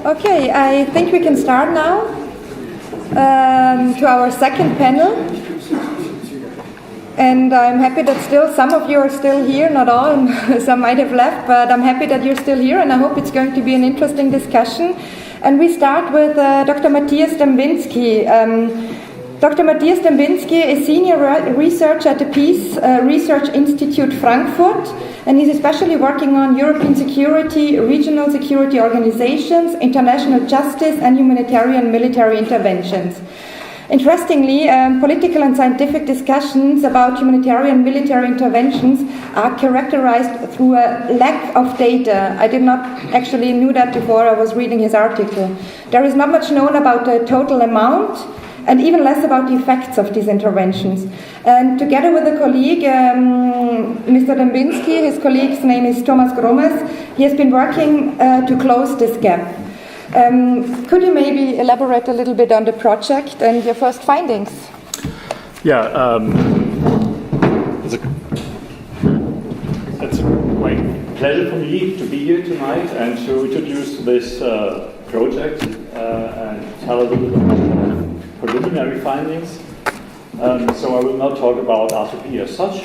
Okay, I think we can start now to our second panel. And I'm happy that still some of you are still here, not all, and some might have left, but I'm happy that you're still here, and I hope it's going to be an interesting discussion. And we start with Dr. Matthias Dubinsky. Dr. Matthias Dubinsky is senior researcher at the Peace Research Institute Frankfurt, and he's especially working on European security, regional security organizations, international justice, and humanitarian military interventions. Interestingly, political and scientific discussions about humanitarian military interventions are characterized through a lack of data. I did not actually knew that before I was reading his article. There is not much known about the total amount, and even less about the effects of these interventions. And together with a colleague, Mr. Dubinsky, his colleague's name is Thomas Gromes, he has been working to close this gap. Could you maybe elaborate a little bit on the project and your first findings? Yeah, it's a great pleasure for me to be here tonight and to introduce this project and tell a little bit about preliminary findings. So I will not talk about R2P as such,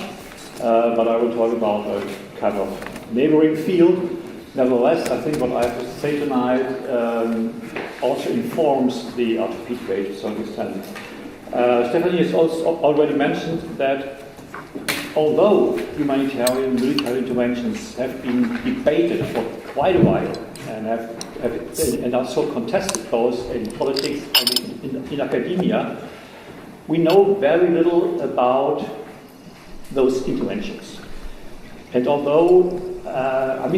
but I will talk about a kind of neighboring field. Nevertheless, I think what I have to say tonight also informs the R2P debate to a certain extent. Stephanie has also already mentioned that although humanitarian military interventions have been debated for quite a while and are so contested both in politics and in academia, we know very little about those interventions. And although there are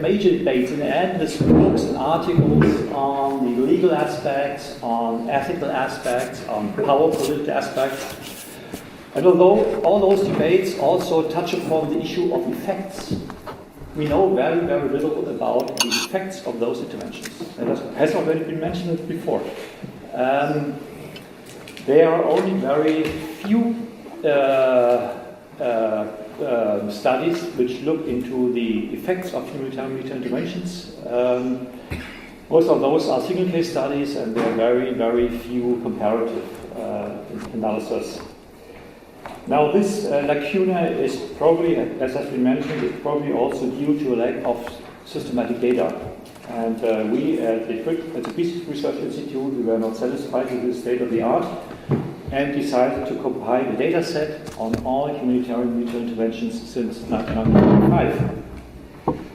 major debates in endless books and articles on the legal aspects, on ethical aspects, on power political aspects. And although all those debates also touch upon the issue of effects, we know very, very little about the effects of those interventions. And that has already been mentioned before. There are only very few studies which look into the effects of humanitarian military interventions. Most of those are single case studies, and there are very, very few comparative analyses. Now, this lacuna is probably, as has been mentioned, is probably also due to a lack of systematic data. And we at the Peace Research Institute, we were not satisfied with this state of the art, and decided to compile a data set on all humanitarian military interventions since 1995.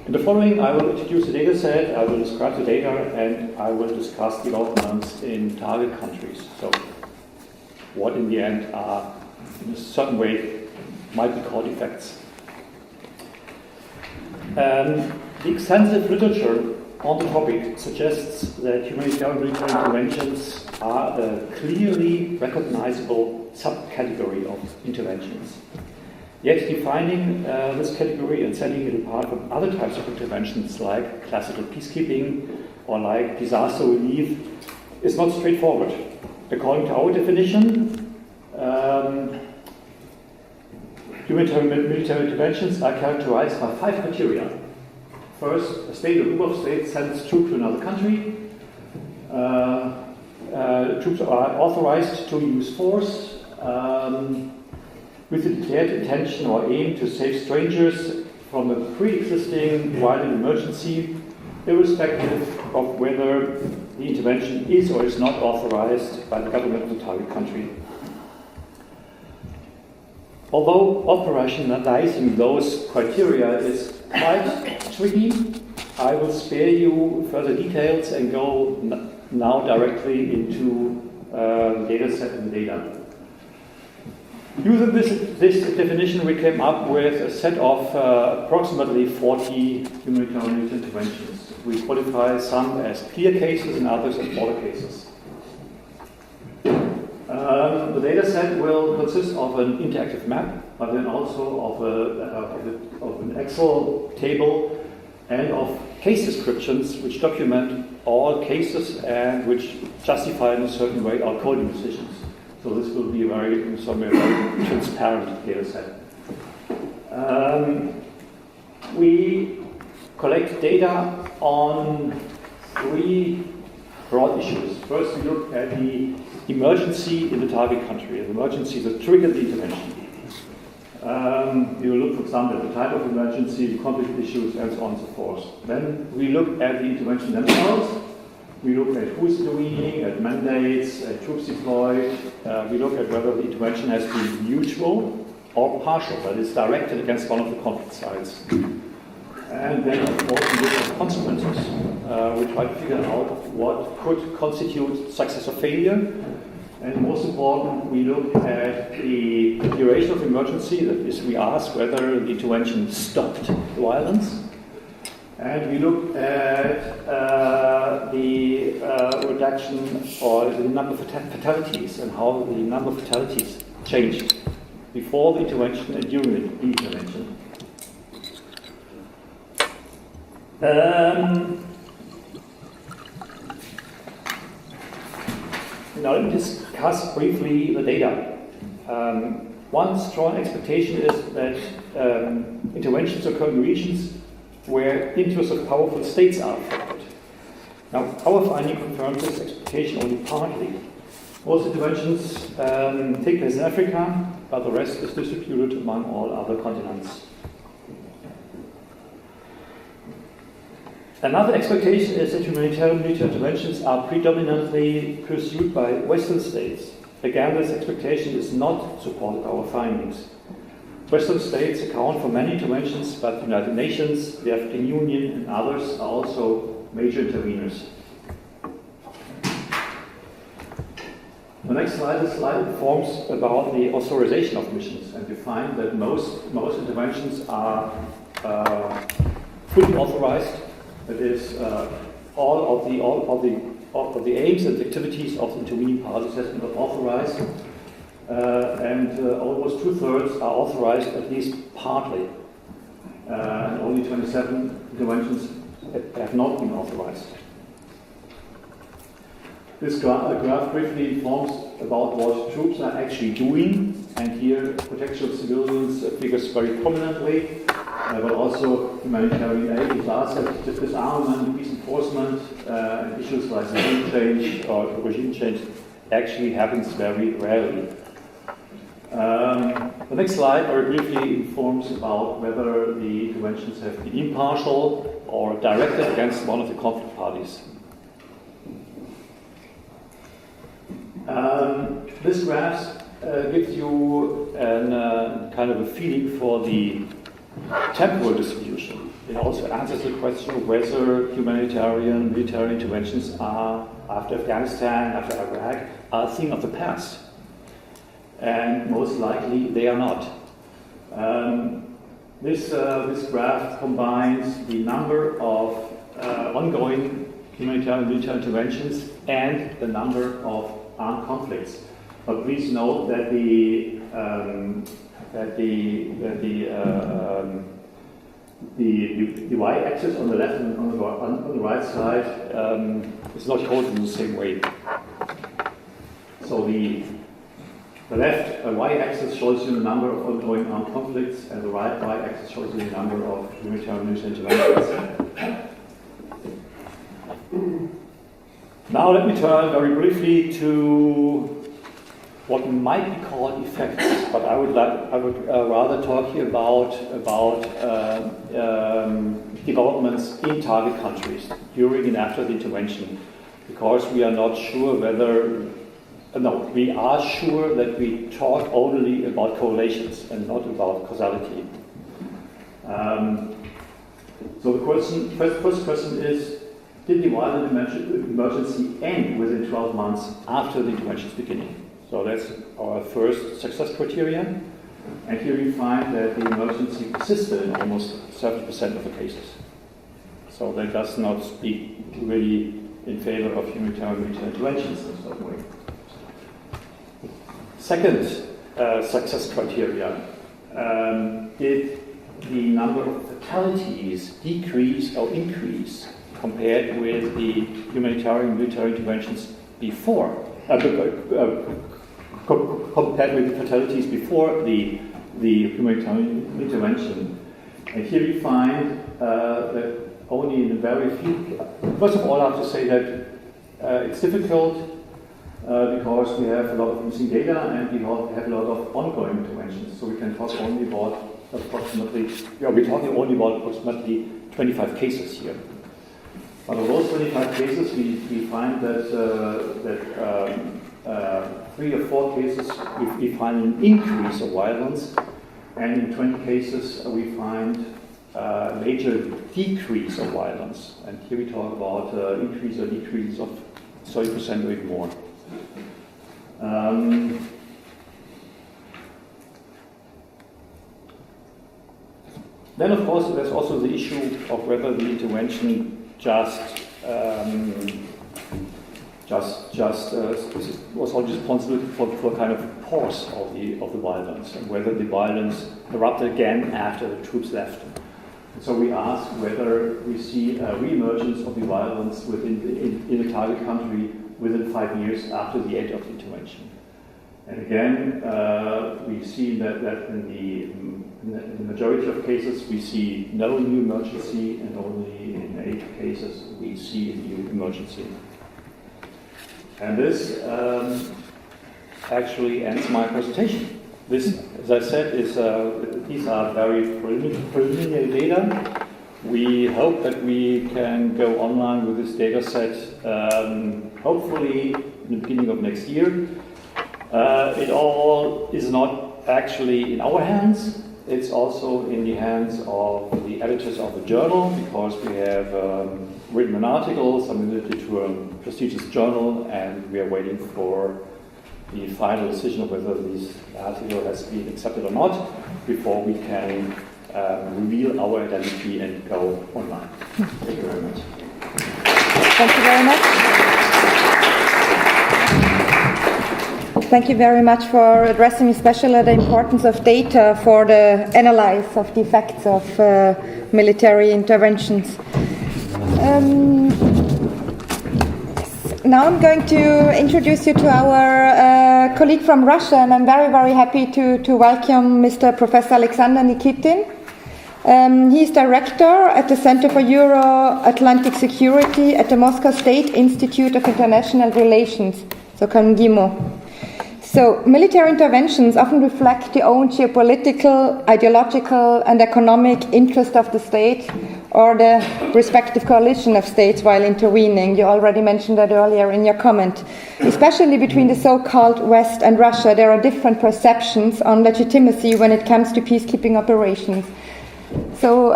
In the following, I will introduce the data set, I will describe the data, and I will discuss developments in target countries. So, what in the end are, in a certain way, might be called effects. The extensive literature on the topic suggests that humanitarian military interventions are a clearly recognizable subcategory of interventions. Yet defining this category and setting it apart from other types of interventions like classical peacekeeping or like disaster relief is not straightforward. According to our definition, humanitarian military interventions are characterized by 5 criteria. First, a state or group of states sends troops to another country. Troops are authorized to use force with the declared intention or aim to save strangers from a pre-existing violent emergency, irrespective of whether the intervention is or is not authorized by the government of the target country. Although operationalizing those criteria is quite tricky, I will spare you further details and go now directly into the data set and the data. Using this definition, we came up with a set of approximately 40 humanitarian military interventions. We qualify some as clear cases and others as border cases. The data set will consist of an interactive map, but then also of an Excel table and of case descriptions which document all cases and which justify in a certain way our coding decisions. So this will be a very transparent data set. We collect data on three broad issues. First, we look at the emergency in the target country, the emergency that triggered the intervention. We will look, for example, at the type of emergency, the conflict issues, and so on and so forth. Then we look at the intervention themselves. We look at who's intervening, at mandates, at troops deployed. We look at whether the intervention has been mutual or partial, that is directed against one of the conflict sides. And then, of course, we look at consequences. We try to figure out what could constitute success or failure. And most important, we look at the duration of emergency. That is, we ask whether the intervention stopped violence. And we look at the reduction or the number of fatalities and how the number of fatalities changed before the intervention and during the intervention. Now let me discuss briefly the data. One strong expectation is that interventions occur in regions where interests of powerful states are affected. Now, our finding confirms this expectation only partly. Most interventions take place in Africa, but the rest is distributed among all other continents. Another expectation is that humanitarian military interventions are predominantly pursued by Western states. Again, this expectation is not supported by our findings. Western states account for many interventions, but the United Nations, the African Union, and others are also major interveners. The next slide informs about the authorization of missions, and we find that most interventions are fully authorized. That is, all of the aims and activities of the intervening parties has been authorized, and almost 2/3 are authorized at least partly. And only 27 interventions have not been authorized. This graph briefly informs about what troops are actually doing, and here protection of civilians figures very prominently. But also humanitarian aid, disaster, disarmament, peace enforcement, and issues like regime change actually happens very rarely. The next slide very briefly informs about whether the interventions have been impartial or directed against one of the conflict parties. This graph gives you kind of a feeling for the temporal distribution. It also answers the question of whether humanitarian military interventions are, after Afghanistan, after Iraq, are a thing of the past. And most likely they are not. This graph combines the number of ongoing humanitarian military interventions and the number of armed conflicts. But please note that the y-axis on the left and on the right side is not chosen in the same way. So the left y-axis shows you the number of ongoing armed conflicts, and the right y-axis shows you the number of humanitarian military interventions. Now let me turn very briefly to what might be called effects, but I would rather talk here about developments in target countries during and after the intervention, because we are not sure whether. No, we are sure that we talk only about correlations and not about causality. So the first question is: did the violent emergency end within 12 months after the intervention's beginning? So that's our first success criterion. And here we find that the emergency persisted in almost 70% of the cases. So that does not speak really in favor of humanitarian military interventions in a certain way. Second success criteria: did the number of fatalities decrease or increase compared with the humanitarian military interventions before, compared with the fatalities before the humanitarian intervention? And here we find that only in a very few. First of all, I have to say that it's difficult because we have a lot of missing data and we have a lot of ongoing interventions. So we can talk only about approximately, we're talking only about approximately 25 cases here. But of those 25 cases, we find that 3 or 4 cases we find an increase of violence, and in 20 cases we find a major decrease of violence. And here we talk about increase or decrease of 30% or even more. Then, of course, there's also the issue of whether the intervention just was all responsible for a kind of pause of the violence, and whether the violence erupted again after the troops left. And so we ask whether we see a re-emergence of the violence in the target country within 5 years after the end of the intervention. And again, we see that in the majority of cases we see no new emergency, and only in 8 cases we see a new emergency. And this actually ends my presentation. This, as I said, these are very preliminary data. We hope that we can go online with this data set hopefully in the beginning of next year. It all is not actually in our hands. It's also in the hands of the editors of the journal, because we have written an article, submitted it to a prestigious journal, and we are waiting for the final decision of whether this article has been accepted or not before we can reveal our identity and go online. Thank you very much. Thank you very much. Thank you very much for addressing especially the importance of data for the analysis of the effects of military interventions. Now I'm going to introduce you to our colleague from Russia, and I'm very, very happy to welcome Mr. Professor Alexander Nikitin. He is director at the Center for Euro-Atlantic Security at the Moscow State Institute of International Relations, so MGIMO. So, military interventions often reflect the own geopolitical, ideological, and economic interest of the state or the respective coalition of states while intervening. You already mentioned that earlier in your comment. Especially between the so-called West and Russia, there are different perceptions on legitimacy when it comes to peacekeeping operations. So,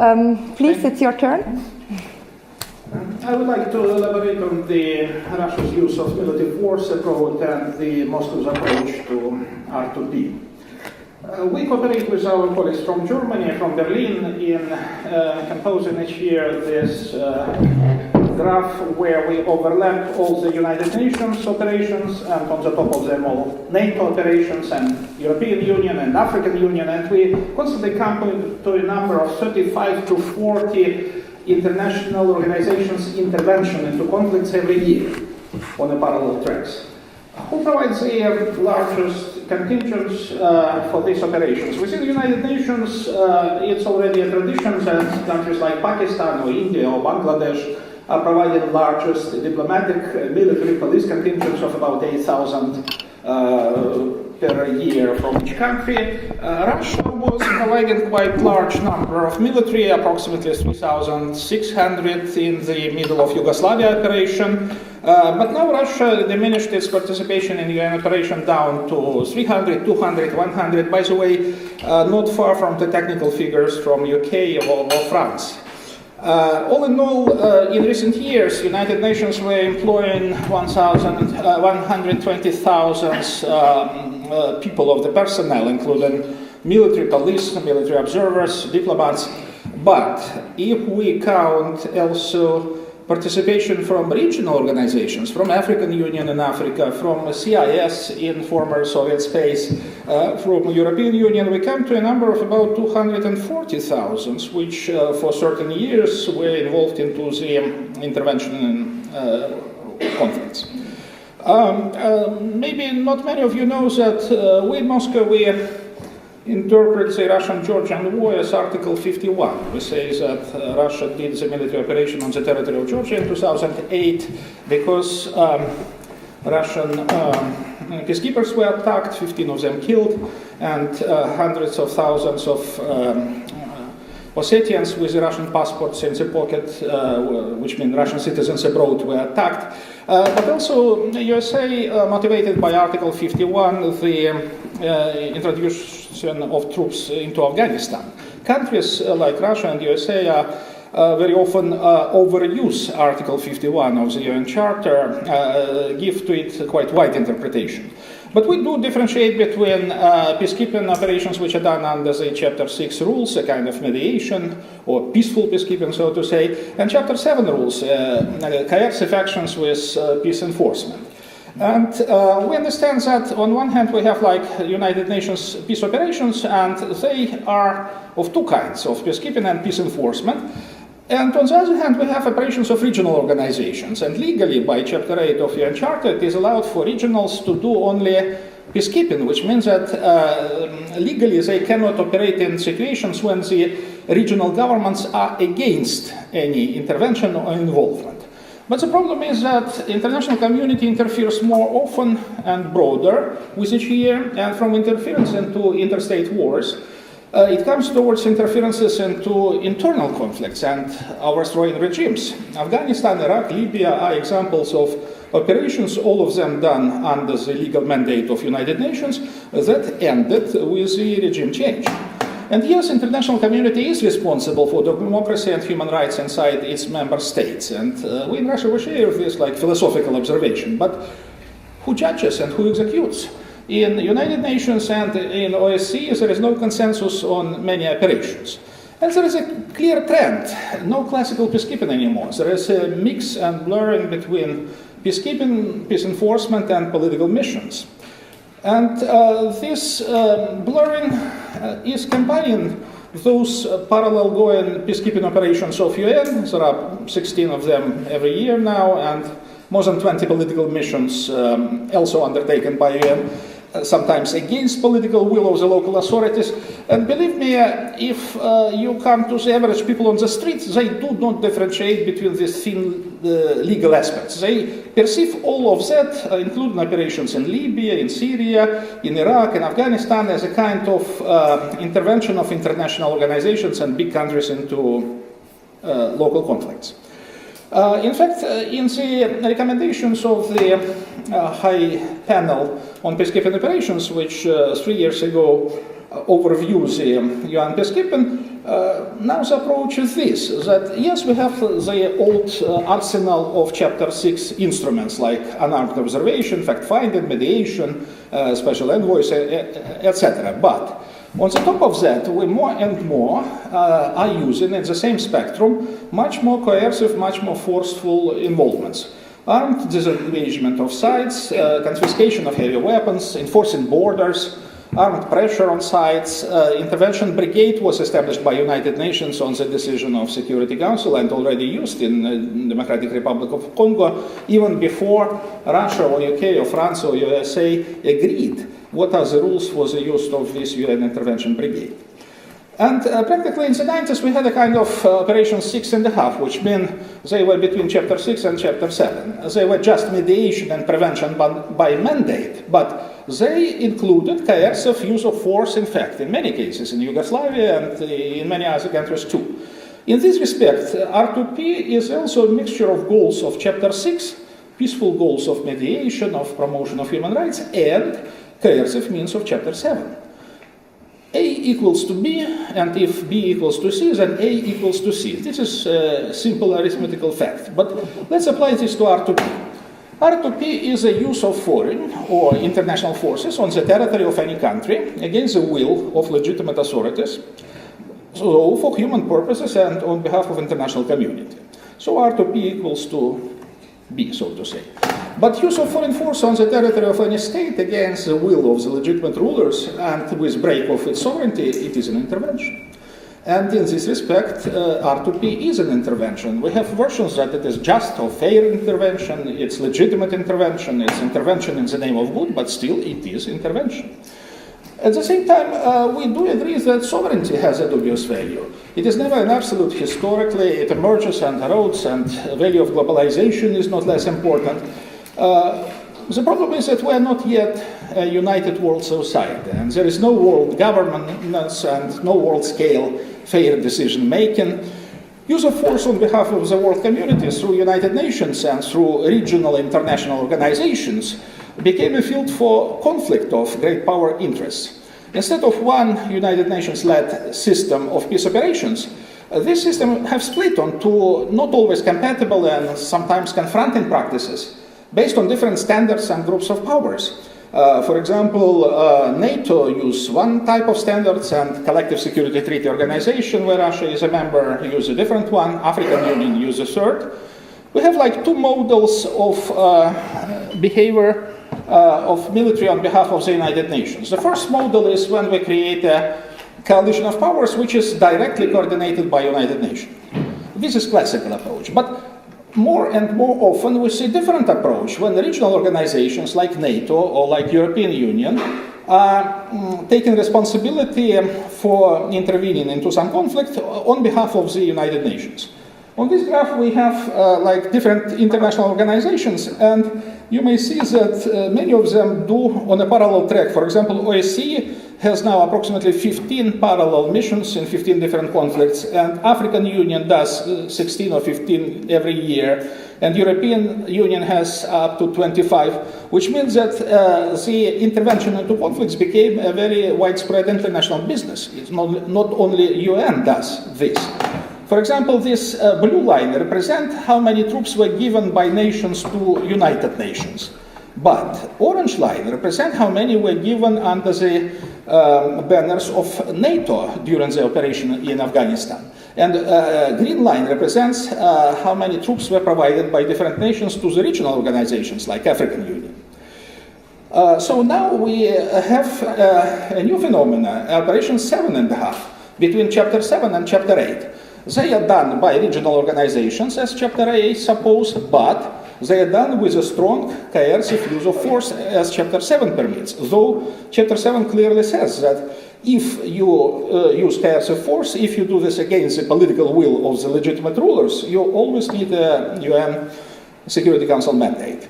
please, it's your turn. I would like to elaborate on the Russia's use of military force approach and the Moscow's approach to R2P. We cooperate with our colleagues from Germany, from Berlin, in composing each year this graph where we overlap all the United Nations operations, and on the top of them all NATO operations and European Union and African Union, and we constantly come to a number of 35 to 40 international organizations' intervention into conflicts every year on a parallel tracks. Who provides the largest contingents for these operations? Within the United Nations, it's already a tradition that countries like Pakistan or India or Bangladesh are providing the largest diplomatic, military, police contingents of about 8,000 per year from each country. Russia was providing quite large number of military, approximately 3,600 in the middle of Yugoslavia operation. But now Russia diminished its participation in the UN operation down to 300, 200, 100. By the way, not far from the technical figures from UK or France. All in all, in recent years, United Nations were employing 120,000 people of the personnel, including military police, military observers, diplomats. But if we count also participation from regional organizations, from African Union in Africa, from CIS in former Soviet space, from European Union, we come to a number of about 240,000, which for certain years were involved into the intervention in conflicts. Maybe not many of you know that we in Moscow, we interpret the Russian-Georgian war as Article 51. We say that Russia did the military operation on the territory of Georgia in 2008 because Russian peacekeepers were attacked, 15 of them killed, and hundreds of thousands of Ossetians with Russian passports in the pocket, which means Russian citizens abroad, were attacked. But also, the USA, motivated by Article 51, the introduction of troops into Afghanistan. Countries like Russia and USA very often overuse Article 51 of the UN Charter, give to it quite wide interpretation. But we do differentiate between peacekeeping operations which are done under the Chapter 6 rules, a kind of mediation or peaceful peacekeeping, so to say, and Chapter 7 rules, coercive actions with peace enforcement. And we understand that on one hand we have like United Nations peace operations, and they are of two kinds, of peacekeeping and peace enforcement. And on the other hand, we have operations of regional organizations. And legally, by Chapter 8 of the UN Charter, it is allowed for regionals to do only peacekeeping, which means that legally they cannot operate in situations when the regional governments are against any intervention or involvement. But the problem is that the international community interferes more often and broader with each year, and from interference into interstate wars, it comes towards interferences into internal conflicts and overthrowing regimes. Afghanistan, Iraq, Libya are examples of operations, all of them done under the legal mandate of United Nations, that ended with the regime change. And yes, international community is responsible for democracy and human rights inside its member states. And we in Russia, we share this like philosophical observation. But who judges and who executes? In the United Nations and in OSCE, there is no consensus on many operations. And there is a clear trend, no classical peacekeeping anymore. There is a mix and blurring between peacekeeping, peace enforcement, and political missions. And this blurring is combining those parallel going peacekeeping operations of UN. There are 16 of them every year now, and more than 20 political missions also undertaken by UN. Sometimes against political will of the local authorities. And believe me, if you come to the average people on the street, they do not differentiate between these thin legal aspects. They perceive all of that, including operations in Libya, in Syria, in Iraq, and Afghanistan, as a kind of intervention of international organizations and big countries into local conflicts. In fact, in the recommendations of the High Panel on Peacekeeping Operations, which 3 years ago overview the UN peacekeeping, now the approach is this, that yes, we have the old arsenal of Chapter 6 instruments like unarmed observation, fact-finding, mediation, special envoys, etc. But on the top of that, we more and more are using, in the same spectrum, much more coercive, much more forceful involvements. Armed disengagement of sites, confiscation of heavy weapons, enforcing borders, armed pressure on sites. Intervention brigade was established by United Nations on the decision of Security Council and already used in the Democratic Republic of Congo, even before Russia or UK or France or USA agreed what are the rules for the use of this UN intervention brigade. And practically in the 90s we had a kind of Operation 6.5, which meant they were between Chapter 6 and Chapter 7. They were just mediation and prevention by mandate, but they included coercive use of force, in fact, in many cases, in Yugoslavia and in many other countries too. In this respect, R2P is also a mixture of goals of Chapter 6, peaceful goals of mediation, of promotion of human rights, and coercive means of Chapter 7. A equals to B, and if B equals to C, then A equals to C. This is a simple arithmetical fact, but let's apply this to R2P. R2P is a use of foreign or international forces on the territory of any country against the will of legitimate authorities, so for human purposes and on behalf of international community. So R2P equals to B, so to say. But use of foreign force on the territory of any state against the will of the legitimate rulers and with break of its sovereignty, it is an intervention. And in this respect, R2P is an intervention. We have versions that it is just or fair intervention, it's legitimate intervention, it's intervention in the name of good, but still it is intervention. At the same time, we do agree that sovereignty has a dubious value. It is never an absolute historically, it emerges and erodes, and the value of globalization is not less important. The problem is that we are not yet a united world society, and there is no world governance and no world scale fair decision making. Use of force on behalf of the world community through United Nations and through regional international organizations became a field for conflict of great power interests. Instead of one United Nations-led system of peace operations, this system have split on two not always compatible and sometimes confronting practices based on different standards and groups of powers. For example, NATO use one type of standards, and Collective Security Treaty Organization, where Russia is a member, use a different one. African Union use a third. We have like two models of behavior of military on behalf of the United Nations. The first model is when we create a coalition of powers which is directly coordinated by United Nations. This is classical approach, but more and more often we see different approach when regional organizations like NATO or like European Union are taking responsibility for intervening into some conflict on behalf of the United Nations. On this graph we have like different international organizations, and you may see that many of them do on a parallel track. For example, OSCE has now approximately 15 parallel missions in 15 different conflicts, and African Union does 16 or 15 every year, and European Union has up to 25, which means that the intervention into conflicts became a very widespread international business. It's not only UN does this. For example, this blue line represents how many troops were given by nations to United Nations. But orange line represents how many were given under the banners of NATO during the operation in Afghanistan. And green line represents how many troops were provided by different nations to the regional organizations like African Union. So now we have a new phenomenon, Operation 7.5, between Chapter 7 and Chapter 8. They are done by regional organizations, as Chapter 8 suppose, but they are done with a strong coercive use of force, as Chapter 7 permits. Though Chapter 7 clearly says that if you use coercive force, if you do this against the political will of the legitimate rulers, you always need a UN Security Council mandate.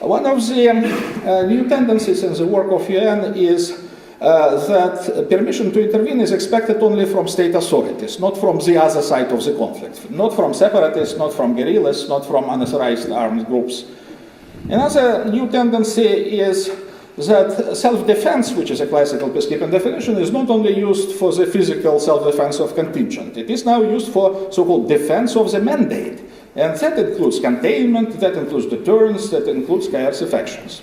One of the new tendencies in the work of UN is that permission to intervene is expected only from state authorities, not from the other side of the conflict, not from separatists, not from guerrillas, not from unauthorized armed groups. Another new tendency is that self-defense, which is a classical peacekeeping definition, is not only used for the physical self-defense of contingent. It is now used for so-called defense of the mandate. And that includes containment, that includes deterrence, that includes coercive actions.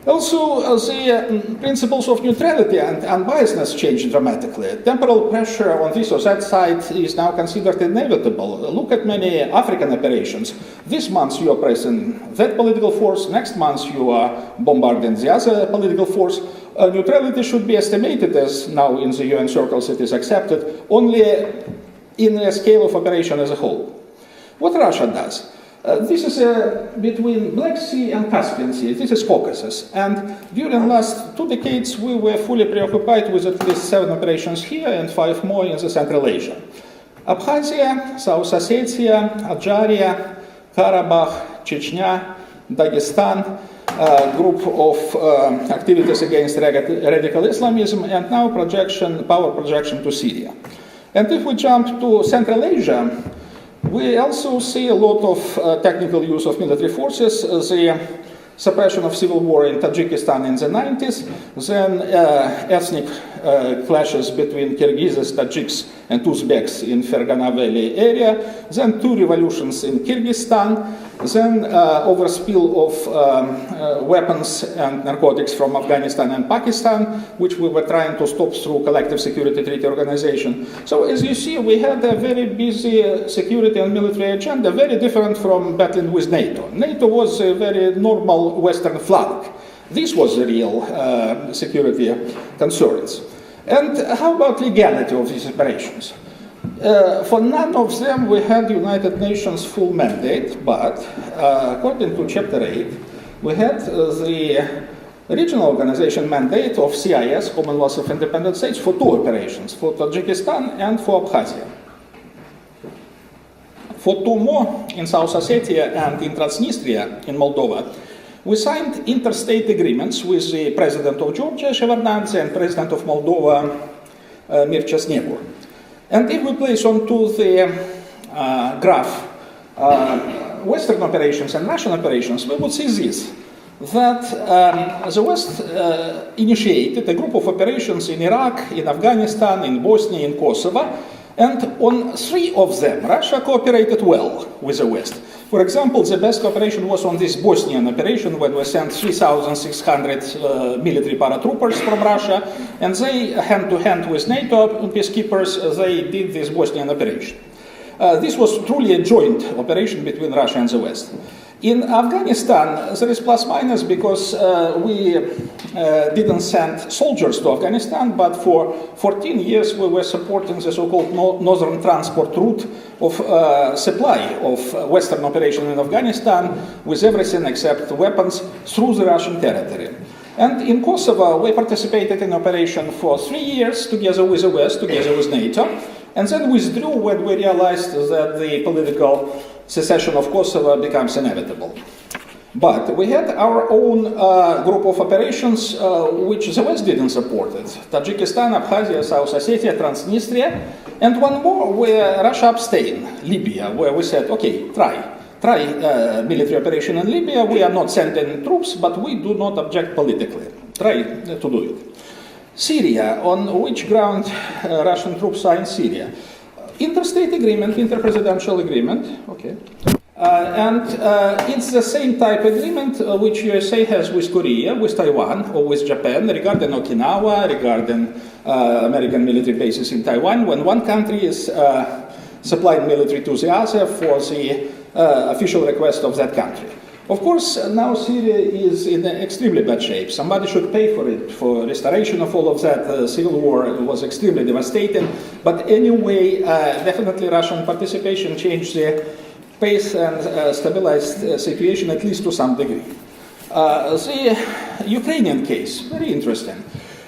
Also, the principles of neutrality and unbiasedness change dramatically. Temporal pressure on this or that side is now considered inevitable. Look at many African operations. This month you are pressing that political force, next month you are bombarding the other political force. Neutrality should be estimated, as now in the UN circles it is accepted, only in a scale of operation as a whole. What Russia does? This is between Black Sea and Caspian Sea. This is Caucasus. And during the last 2 decades, we were fully preoccupied with at least 7 operations here and 5 more in the Central Asia. Abkhazia, South Ossetia, Adjaria, Karabakh, Chechnya, Dagestan, group of activities against radical Islamism, and now power projection to Syria. And if we jump to Central Asia, we also see a lot of technical use of military forces, the suppression of civil war in Tajikistan in the 90s, then ethnic clashes between Kyrgyzs, Tajiks, and Uzbeks in Fergana Valley area, then 2 revolutions in Kyrgyzstan, then overspill of weapons and narcotics from Afghanistan and Pakistan, which we were trying to stop through Collective Security Treaty Organization. So as you see, we had a very busy security and military agenda, very different from battling with NATO. NATO was a very normal Western flank. This was the real security concerns. And how about legality of these operations? For none of them we had United Nations full mandate, but according to Chapter 8, we had the regional organization mandate of CIS, Commonwealth of Independent States, for 2 operations, for Tajikistan and for Abkhazia. For 2 more, in South Ossetia and in Transnistria in Moldova, we signed interstate agreements with the President of Georgia, Shevardnadze, and President of Moldova, Mircea Snegur. And if we place onto the graph Western operations and Russian operations, we would see this, that the West initiated a group of operations in Iraq, in Afghanistan, in Bosnia, in Kosovo, and on 3 of them, Russia cooperated well with the West. For example, the best cooperation was on this Bosnian operation, when we sent 3,600 military paratroopers from Russia, and they, hand-to-hand with NATO peacekeepers, they did this Bosnian operation. This was truly a joint operation between Russia and the West. In Afghanistan, there is plus-minus because we didn't send soldiers to Afghanistan, but for 14 years we were supporting the so-called northern transport route of supply of Western operation in Afghanistan with everything except weapons through the Russian territory. And in Kosovo, we participated in operation for 3 years together with the West, together with NATO, and then withdrew when we realized that the political secession of Kosovo becomes inevitable. But we had our own group of operations which the West didn't support it. Tajikistan, Abkhazia, South Ossetia, Transnistria, and one more where Russia abstained, Libya, where we said, okay, try military operation in Libya. We are not sending troops, but we do not object politically. Try to do it. Syria, on which ground Russian troops are in Syria? Interstate agreement, interpresidential agreement, okay. And it's the same type agreement which USA has with Korea, with Taiwan, or with Japan regarding Okinawa, regarding American military bases in Taiwan, when one country is supplying military to the other for the official request of that country. Of course, now Syria is in extremely bad shape. Somebody should pay for it, for restoration of all of that. The civil war was extremely devastating. But anyway, definitely Russian participation changed the pace and stabilized the situation, at least to some degree. The Ukrainian case, very interesting.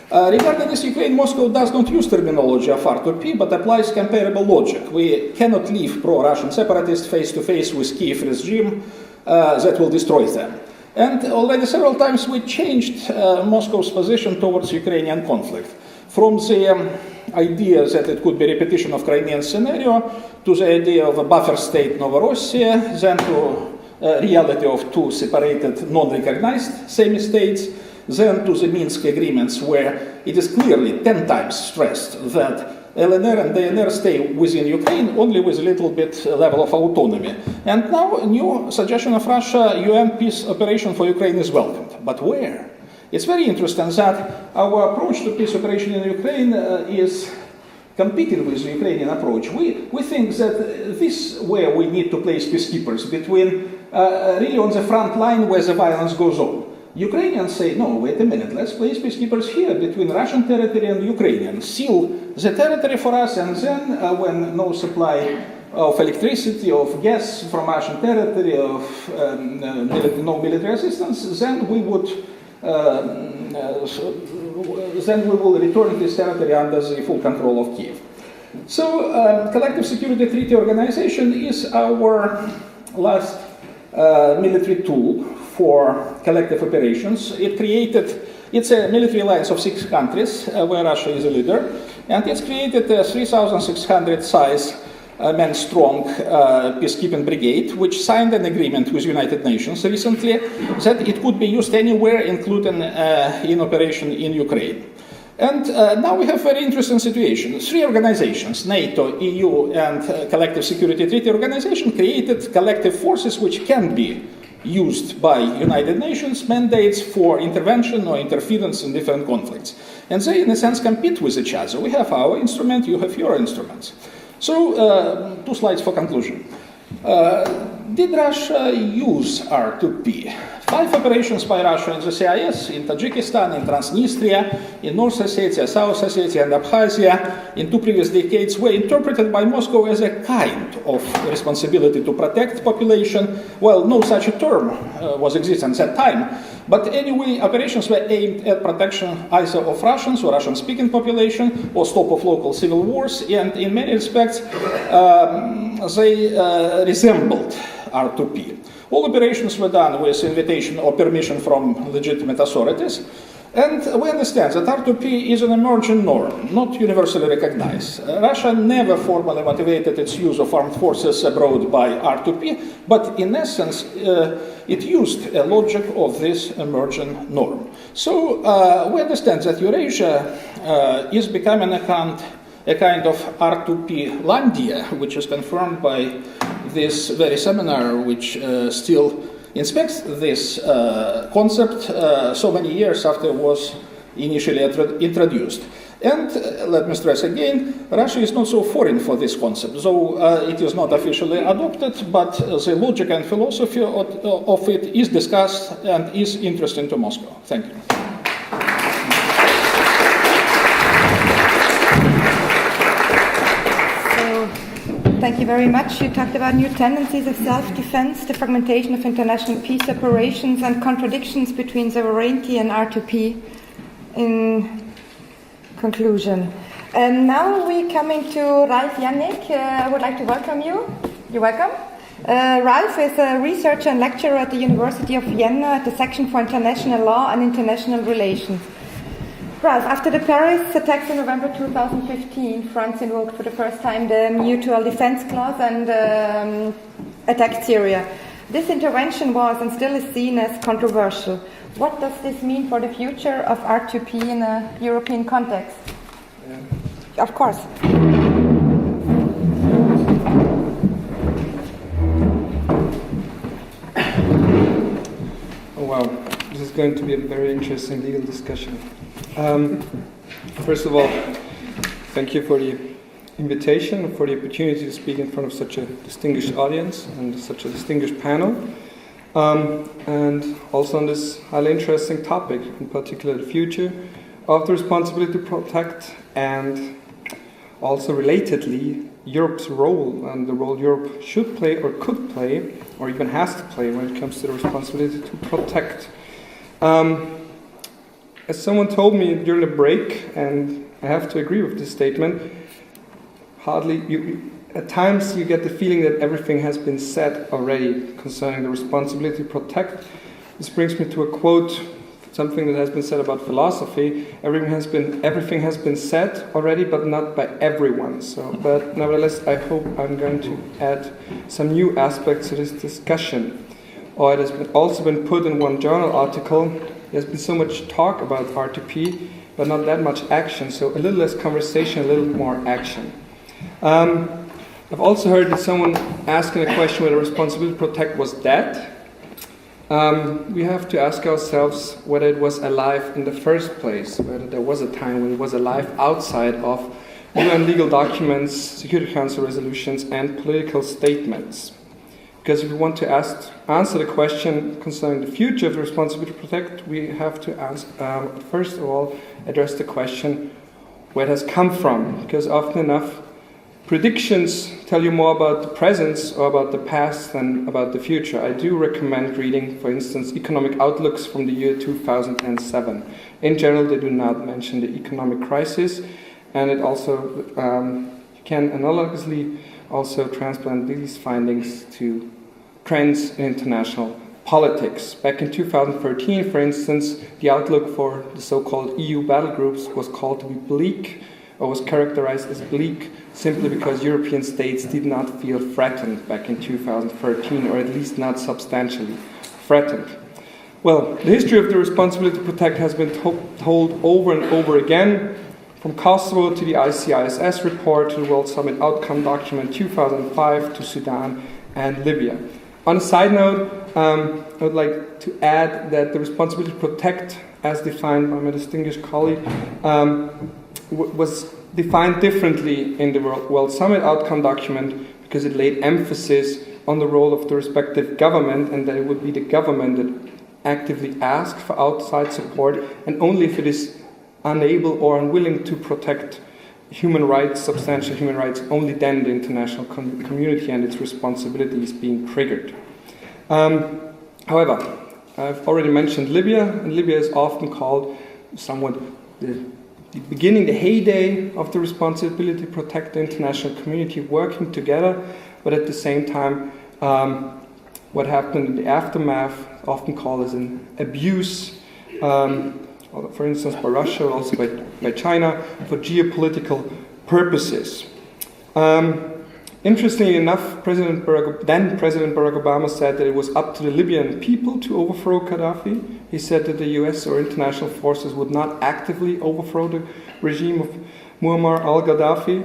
Regarding this Ukraine, Moscow does not use terminology of R2P, but applies comparable logic. We cannot leave pro-Russian separatists face-to-face with Kiev regime that will destroy them. And already several times we changed Moscow's position towards Ukrainian conflict. From the idea that it could be repetition of Crimean scenario, to the idea of a buffer state Novorossiya, then to reality of 2 separated, non-recognized semi-states, then to the Minsk agreements, where it is clearly 10 times stressed that LNR and DNR stay within Ukraine only with a little bit level of autonomy. And now a new suggestion of Russia, UN peace operation for Ukraine is welcomed. But where? It's very interesting that our approach to peace operation in Ukraine is competing with the Ukrainian approach. We think that this is where we need to place peacekeepers, between really on the front line where the violence goes on. Ukrainians say, no, wait a minute, let's place peacekeepers here between Russian territory and Ukrainian. Seal the territory for us, and then when no supply of electricity, of gas from Russian territory, of no military assistance, then we would then we will return this territory under the full control of Kiev. So, Collective Security Treaty Organization is our last military tool for collective operations. It's a military alliance of 6 countries where Russia is a leader, and it's created a 3,600 size men-strong peacekeeping brigade, which signed an agreement with United Nations recently that it could be used anywhere, including in operation in Ukraine. And now we have a very interesting situation. 3 organizations, NATO, EU, and Collective Security Treaty Organization, created collective forces which can be used by United Nations mandates for intervention or interference in different conflicts. And they, in a sense, compete with each other. We have our instrument, you have your instruments. So, 2 slides for conclusion. Did Russia use R2P? 5 operations by Russia in the CIS, in Tajikistan, in Transnistria, in North Ossetia, South Ossetia, and Abkhazia in 2 previous decades were interpreted by Moscow as a kind of responsibility to protect population. Well, no such a term was existing at that time. But anyway, operations were aimed at protection either of Russians or Russian-speaking population or stop of local civil wars, and in many respects they resembled R2P. All operations were done with invitation or permission from legitimate authorities, and we understand that R2P is an emerging norm, not universally recognized. Russia never formally motivated its use of armed forces abroad by R2P, but in essence it used a logic of this emerging norm. So we understand that Eurasia is becoming a kind of R2P landia, which is confirmed by this very seminar, which still inspects this concept so many years after it was initially introduced. And let me stress again, Russia is not so foreign for this concept, though it is not officially adopted, but the logic and philosophy of it is discussed and is interesting to Moscow. Thank you. Thank you very much. You talked about new tendencies of self-defense, the fragmentation of international peace operations, and contradictions between sovereignty and R2P in conclusion. And now we're coming to Ralf Jannik. I would like to welcome you. You're welcome. Ralf is a researcher and lecturer at the University of Vienna at the Section for International Law and International Relations. Ralf, after the Paris attacks in November 2015, France invoked for the first time the Mutual Defense Clause and attacked Syria. This intervention was and still is seen as controversial. What does this mean for the future of R2P in a European context? Yeah. Of course. Oh, wow. This is going to be a very interesting legal discussion. First of all, thank you for the invitation, for the opportunity to speak in front of such a distinguished audience and such a distinguished panel, and also on this highly interesting topic, in particular the future of the responsibility to protect, and also relatedly Europe's role and the role Europe should play or could play or even has to play when it comes to the responsibility to protect. As someone told me during the break, and I have to agree with this statement, at times you get the feeling that everything has been said already concerning the responsibility to protect. This brings me to a quote, something that has been said about philosophy. Everything has been said already, but not by everyone. But nevertheless, I hope I'm going to add some new aspects to this discussion. Or it has also been put in one journal article. There's been so much talk about R2P, but not that much action. So a little less conversation, a little more action. I've also heard that someone asking a question whether responsibility to protect was dead. We have to ask ourselves whether it was alive in the first place, whether there was a time when it was alive outside of UN legal documents, Security Council resolutions, and political statements. Because if we want to answer the question concerning the future of the responsibility to protect, we have to first of all address the question where it has come from. Because often enough, predictions tell you more about the present or about the past than about the future. I do recommend reading, for instance, economic outlooks from the year 2007. In general, they do not mention the economic crisis, and it also can analogously also transplant these findings to trends in international politics. Back in 2013, for instance, the outlook for the so-called EU battle groups was called to be bleak, or was characterized as bleak, simply because European states did not feel threatened back in 2013, or at least not substantially threatened. Well, the history of the responsibility to protect has been told over and over again, from Kosovo to the ICISS report to the World Summit Outcome Document 2005 to Sudan and Libya. On a side note, I would like to add that the responsibility to protect, as defined by my distinguished colleague, was defined differently in the World Summit Outcome Document because it laid emphasis on the role of the respective government, and that it would be the government that actively asks for outside support, and only if it is unable or unwilling to protect human rights, substantial human rights, only then the international community and its responsibility is being triggered. However, I've already mentioned Libya, and Libya is often called somewhat the beginning, the heyday of the responsibility to protect the international community working together, but at the same time, what happened in the aftermath, often called as an abuse, for instance by Russia, also by China, for geopolitical purposes. Interestingly enough, then President Barack Obama said that it was up to the Libyan people to overthrow Gaddafi. He said that the US or international forces would not actively overthrow the regime of Muammar al-Gaddafi.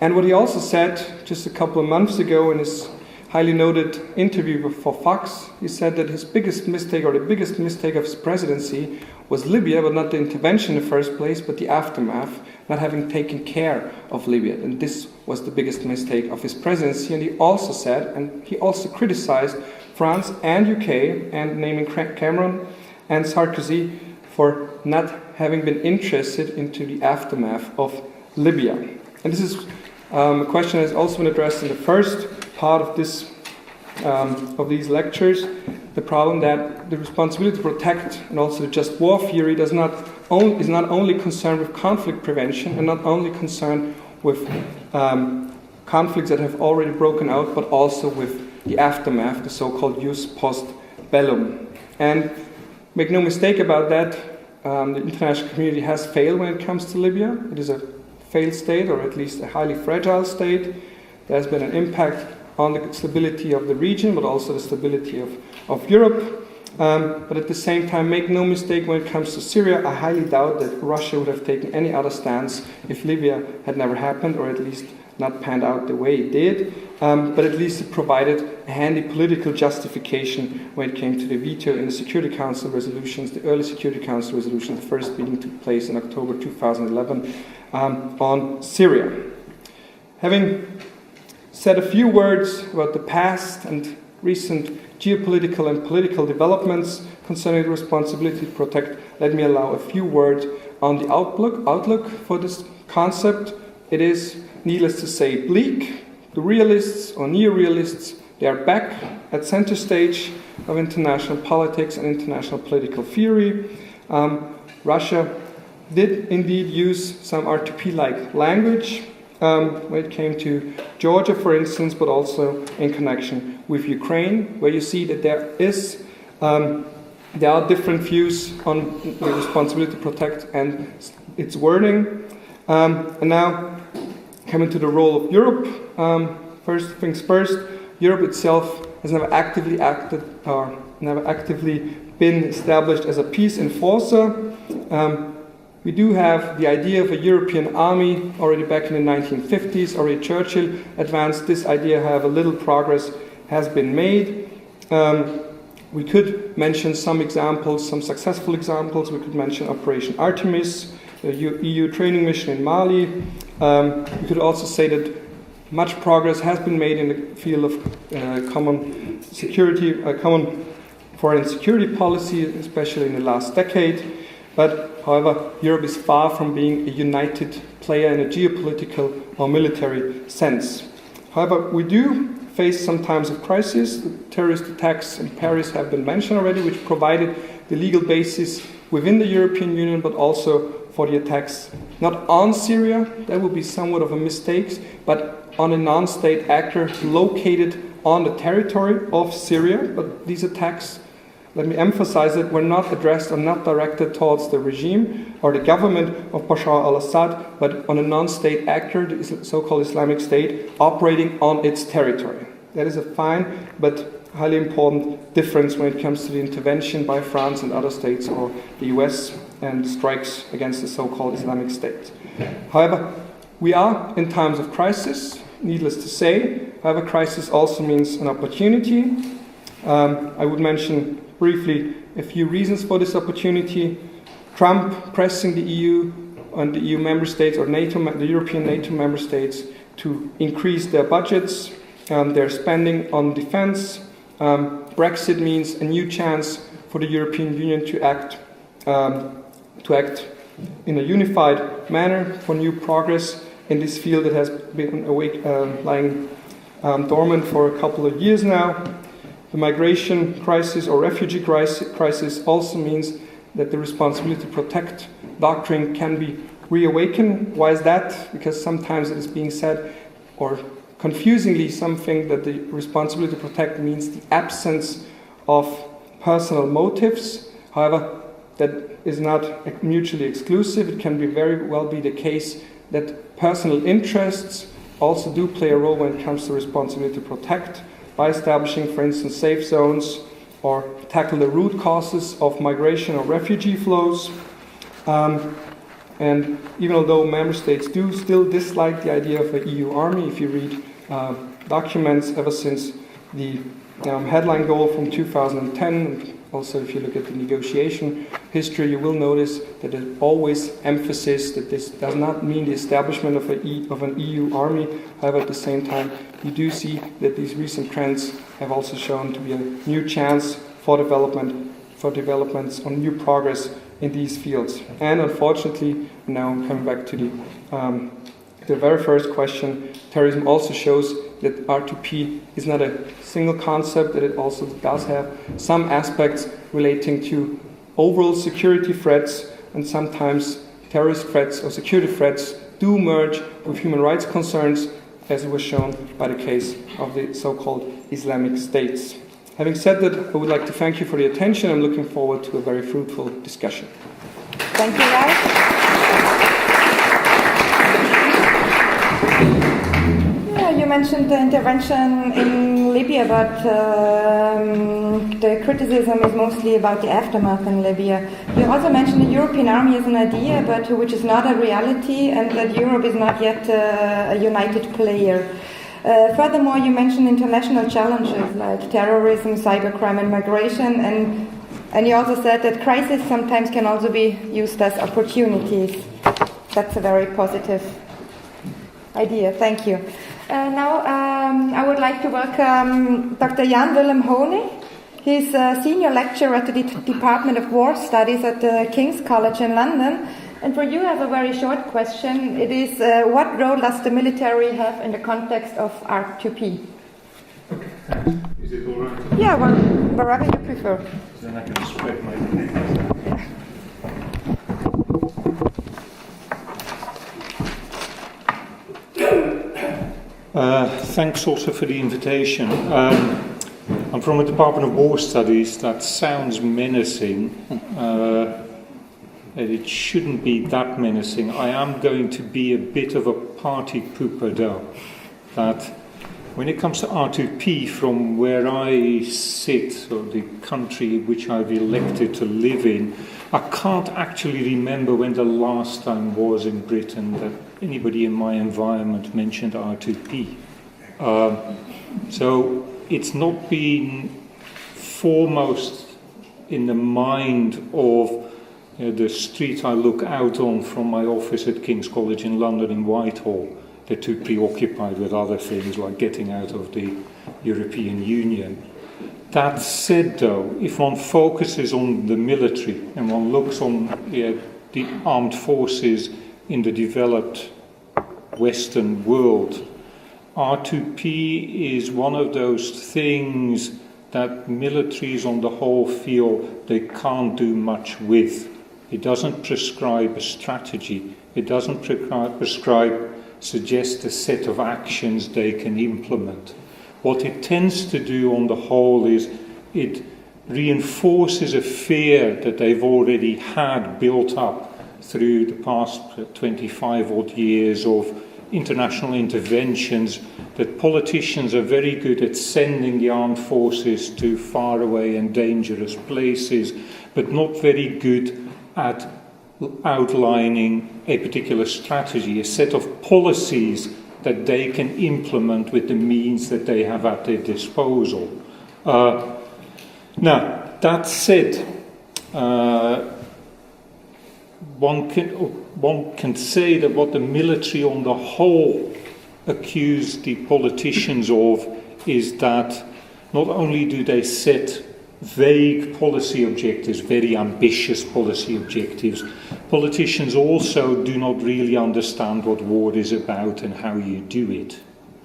And what he also said just a couple of months ago in his highly noted interview for Fox, he said that his biggest mistake, or the biggest mistake of his presidency, was Libya, but not the intervention in the first place, but the aftermath, not having taken care of Libya. And this was the biggest mistake of his presidency. And he also said, and he also criticized France and UK, and naming Cameron and Sarkozy for not having been interested into the aftermath of Libya. And this is a question that has also been addressed in the first part of this of these lectures, the problem that the responsibility to protect and also the just war theory is not only concerned with conflict prevention and not only concerned with conflicts that have already broken out, but also with the aftermath, the so-called jus post bellum. And make no mistake about that, the international community has failed when it comes to Libya. It is a failed state, or at least a highly fragile state. There has been an impact on the stability of the region, but also the stability of Europe. But at the same time, make no mistake, when it comes to Syria, I highly doubt that Russia would have taken any other stance if Libya had never happened, or at least not panned out the way it did. But at least it provided a handy political justification when it came to the veto in the Security Council resolutions, the early Security Council resolution, the first meeting took place in October 2011 on Syria. Having said a few words about the past and recent geopolitical and political developments concerning the responsibility to protect, let me allow a few words on the outlook for this concept. It is, needless to say, bleak. The realists or neo-realists, they are back at center stage of international politics and international political theory. Russia did indeed use some R2P-like language when it came to Georgia, for instance, but also in connection with Ukraine, where you see that there are different views on the responsibility to protect and its wording. And now, coming to the role of Europe, first things first, Europe itself has never actively acted or never actively been established as a peace enforcer. We do have the idea of a European army already back in the 1950s. Already Churchill advanced this idea, however little progress has been made. We could mention some examples, some successful examples. We could mention Operation Artemis, the EU training mission in Mali. We could also say that much progress has been made in the field of common foreign security policy, especially in the last decade. But, however, Europe is far from being a united player in a geopolitical or military sense. However, we do face some times of crisis. The terrorist attacks in Paris have been mentioned already, which provided the legal basis within the European Union, but also for the attacks not on Syria, that would be somewhat of a mistake, but on a non-state actor located on the territory of Syria. But these attacks, let me emphasize it, were not addressed or not directed towards the regime or the government of Bashar al-Assad, but on a non-state actor, the so-called Islamic State, operating on its territory. That is a fine but highly important difference when it comes to the intervention by France and other states or the US and strikes against the so-called Islamic State. However, we are in times of crisis, needless to say. However, crisis also means an opportunity. I would mention briefly a few reasons for this opportunity. Trump pressing the EU and the EU member states or NATO, the European NATO member states to increase their budgets their spending on defense. Brexit means a new chance for the European Union to act in a unified manner for new progress in this field that has been lying dormant for a couple of years now. The migration crisis or refugee crisis also means that the responsibility to protect doctrine can be reawakened. Why is that? Because sometimes it is being said, or confusingly, something that the responsibility to protect means the absence of personal motives. However, that is not mutually exclusive. It can very well be the case that personal interests also do play a role when it comes to responsibility to protect, by establishing, for instance, safe zones or tackle the root causes of migration or refugee flows. And even although member states do still dislike the idea of an EU army, if you read documents ever since the headline goal from 2010, also if you look at the negotiation history, you will notice that there's always emphasis that this does not mean the establishment of an EU army. However, at the same time, you do see that these recent trends have also shown to be a new chance for developments on new progress in these fields. And unfortunately, now I'm coming back to the very first question, terrorism also shows that R2P is not a single concept, that it also does have some aspects relating to overall security threats, and sometimes terrorist threats or security threats do merge with human rights concerns, as it was shown by the case of the so-called Islamic states. Having said that, I would like to thank you for the attention. I'm looking forward to a very fruitful discussion. Thank you, Ralph. You mentioned the intervention in Libya, but the criticism is mostly about the aftermath in Libya. You also mentioned the European army as an idea, but which is not a reality, and that Europe is not yet a united player. Furthermore, you mentioned international challenges like terrorism, cybercrime, and migration, and you also said that crises sometimes can also be used as opportunities. That's a very positive idea. Thank you. Now, I would like to welcome Dr. Jan Willem Honing. He's a senior lecturer at the Department of War Studies at the King's College in London. And for you, I have a very short question. It is, what role does the military have in the context of R2P? Okay, is it all right? Yeah, well, wherever you prefer. Then I can spread my papers. Thanks also for the invitation. I'm from the Department of War Studies. That sounds menacing. It shouldn't be that menacing. I am going to be a bit of a party pooper though. That when it comes to R2P, from where I sit, or the country which I've elected to live in, I can't actually remember when the last time was in Britain that anybody in my environment mentioned R2P. So it's not been foremost in the mind of the street I look out on from my office at King's College in London in Whitehall. They're too preoccupied with other things like getting out of the European Union. That said, though, if one focuses on the military and one looks on the armed forces in the developed Western world, R2P is one of those things that militaries on the whole feel they can't do much with. It doesn't prescribe a strategy. It doesn't suggest a set of actions they can implement. What it tends to do on the whole is it reinforces a fear that they've already had built up through the past 25 odd years of international interventions, that politicians are very good at sending the armed forces to faraway and dangerous places, but not very good at outlining a particular strategy, a set of policies that they can implement with the means that they have at their disposal. Now, that said, one can say that what the military on the whole accuse the politicians of is that not only do they set vague policy objectives, very ambitious policy objectives, politicians also do not really understand what war is about and how you do it.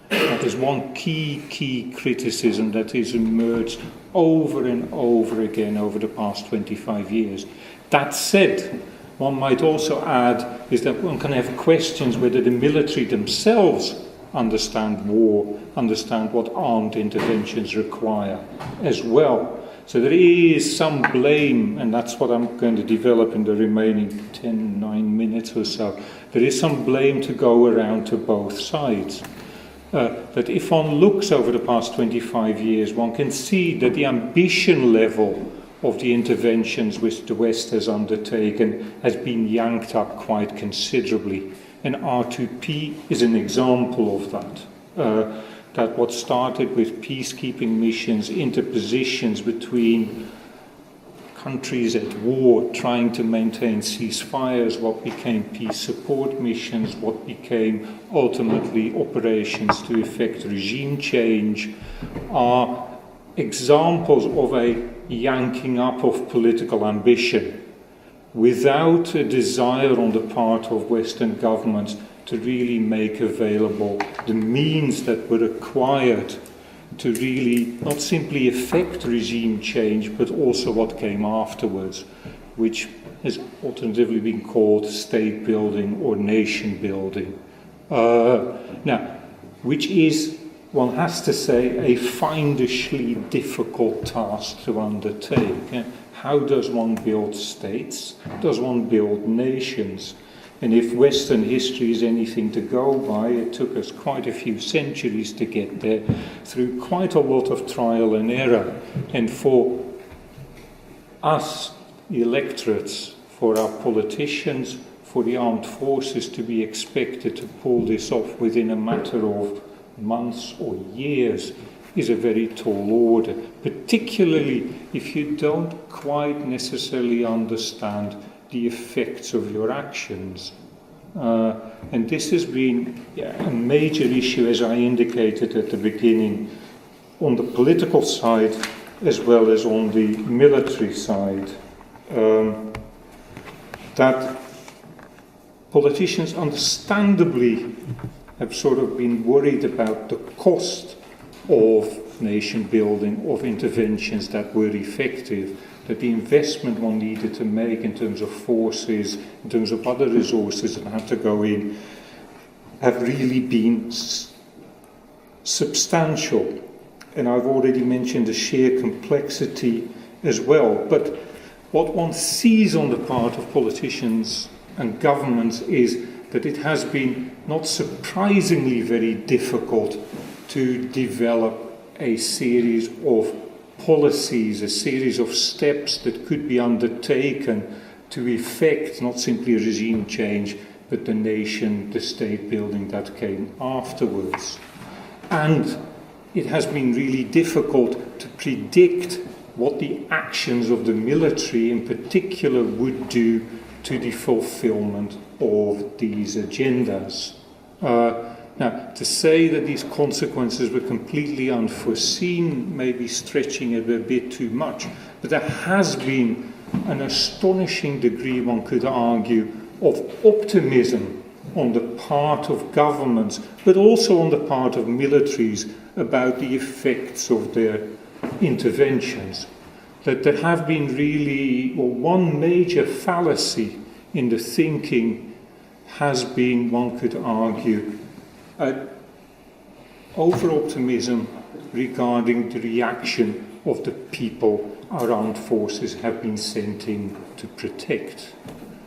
That is one key criticism that has emerged over and over again over the past 25 years. That said, one might also add is that one can have questions whether the military themselves understand war, understand what armed interventions require as well. So there is some blame, and that's what I'm going to develop in the remaining 9 minutes or so. There is some blame to go around to both sides. That if one looks over the past 25 years, one can see that the ambition level of the interventions which the West has undertaken has been yanked up quite considerably. And R2P is an example of that. That what started with peacekeeping missions, interpositions between countries at war trying to maintain ceasefires, what became peace support missions, what became ultimately operations to effect regime change, are examples of a yanking up of political ambition without a desire on the part of Western governments to really make available the means that were required to really not simply effect regime change, but also what came afterwards, which has alternatively been called state building or nation building. Now, which is, one has to say, a fiendishly difficult task to undertake. How does one build states? Does one build nations? And if Western history is anything to go by, it took us quite a few centuries to get there, through quite a lot of trial and error. And for us, the electorates, for our politicians, for the armed forces to be expected to pull this off within a matter of months or years is a very tall order, particularly if you don't quite necessarily understand the effects of your actions. And this has been a major issue, as I indicated at the beginning, on the political side as well as on the military side. That politicians understandably have sort of been worried about the cost of nation building, of interventions that were effective, that the investment one needed to make in terms of forces, in terms of other resources that had to go in, have really been substantial. And I've already mentioned the sheer complexity as well. But what one sees on the part of politicians and governments is that it has been not surprisingly very difficult to develop a series of policies, a series of steps that could be undertaken to effect not simply a regime change, but the nation, the state building that came afterwards. And it has been really difficult to predict what the actions of the military in particular would do to the fulfillment of these agendas. Now, to say that these consequences were completely unforeseen may be stretching it a bit too much, but there has been an astonishing degree, one could argue, of optimism on the part of governments, but also on the part of militaries about the effects of their interventions. That there have been really, well, one major fallacy in the thinking has been, one could argue, over-optimism regarding the reaction of the people our armed forces have been sent in to protect.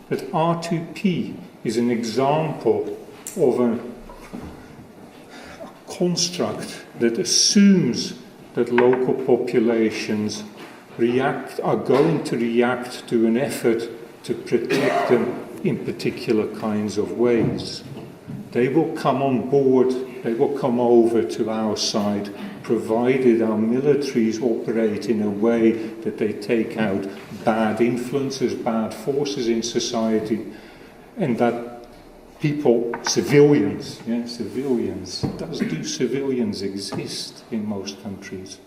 That R2P is an example of a construct that assumes that local populations are going to react to an effort to protect them in particular kinds of ways. They will come on board, they will come over to our side, provided our militaries operate in a way that they take out bad influences, bad forces in society, and that people, civilians, civilians. Do civilians exist in most countries?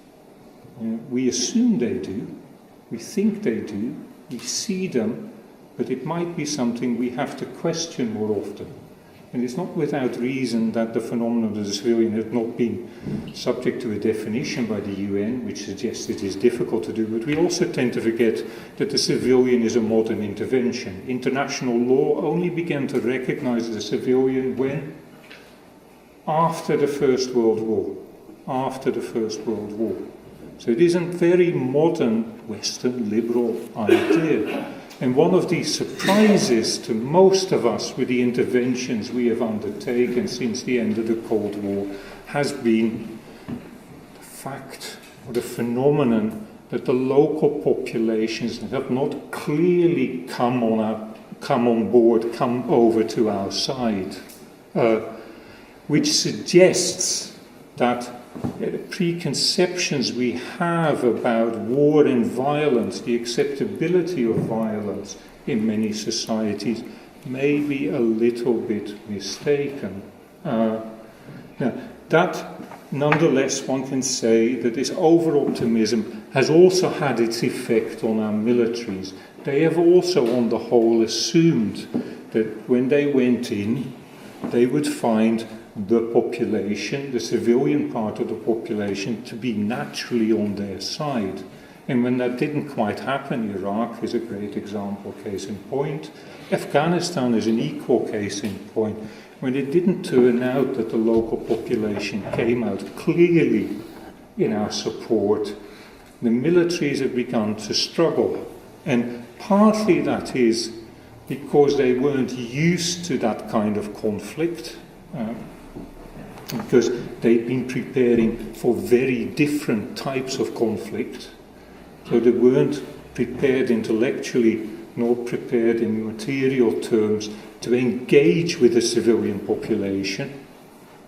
We assume they do, we think they do, we see them, but it might be something we have to question more often. And it's not without reason that the phenomenon of the civilian has not been subject to a definition by the UN, which suggests it is difficult to do, but we also tend to forget that the civilian is a modern intervention. International law only began to recognize the civilian when? After the First World War. After the First World War. So it is a very modern, Western, liberal idea. And one of the surprises to most of us with the interventions we have undertaken since the end of the Cold War has been the fact, or the phenomenon, that the local populations have not clearly come on board, come over to our side, which suggests that the preconceptions we have about war and violence, the acceptability of violence in many societies, may be a little bit mistaken. Now, that, nonetheless, one can say that this over-optimism has also had its effect on our militaries. They have also, on the whole, assumed that when they went in, they would find the population, the civilian part of the population, to be naturally on their side. And when that didn't quite happen, Iraq is a great example, case in point. Afghanistan is an equal case in point. When it didn't turn out that the local population came out clearly in our support, the militaries have begun to struggle. And partly that is because they weren't used to that kind of conflict. Because they'd been preparing for very different types of conflict. So they weren't prepared intellectually, nor prepared in material terms to engage with the civilian population.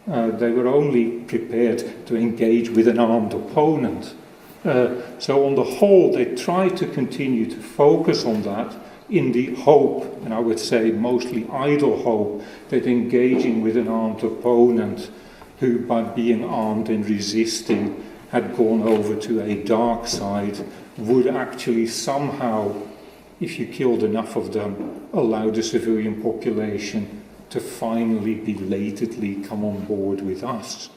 They were only prepared to engage with an armed opponent. So on the whole, they tried to continue to focus on that in the hope, and I would say mostly idle hope, that engaging with an armed opponent who, by being armed and resisting, had gone over to a dark side, would actually somehow, if you killed enough of them, allow the civilian population to finally belatedly come on board with us.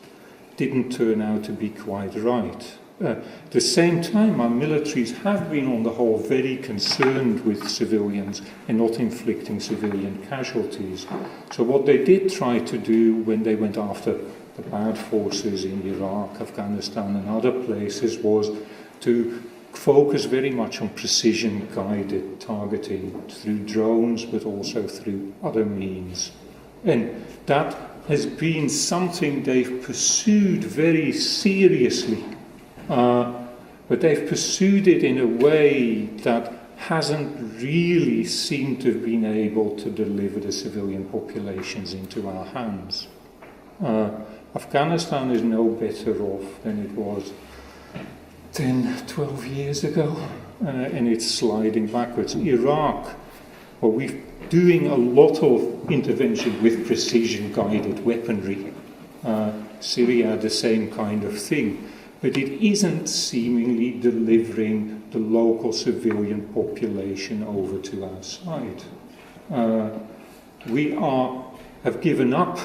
Didn't turn out to be quite right. At the same time, our militaries have been, on the whole, very concerned with civilians and not inflicting civilian casualties. So what they did try to do when they went after the bad forces in Iraq, Afghanistan and other places was to focus very much on precision-guided targeting through drones, but also through other means. And that has been something they've pursued very seriously. But they've pursued it in a way that hasn't really seemed to have been able to deliver the civilian populations into our hands. Afghanistan is no better off than it was 10, 12 years ago, and it's sliding backwards. Iraq, well, we're doing a lot of intervention with precision-guided weaponry. Syria, the same kind of thing. But it isn't seemingly delivering the local civilian population over to our side. We have given up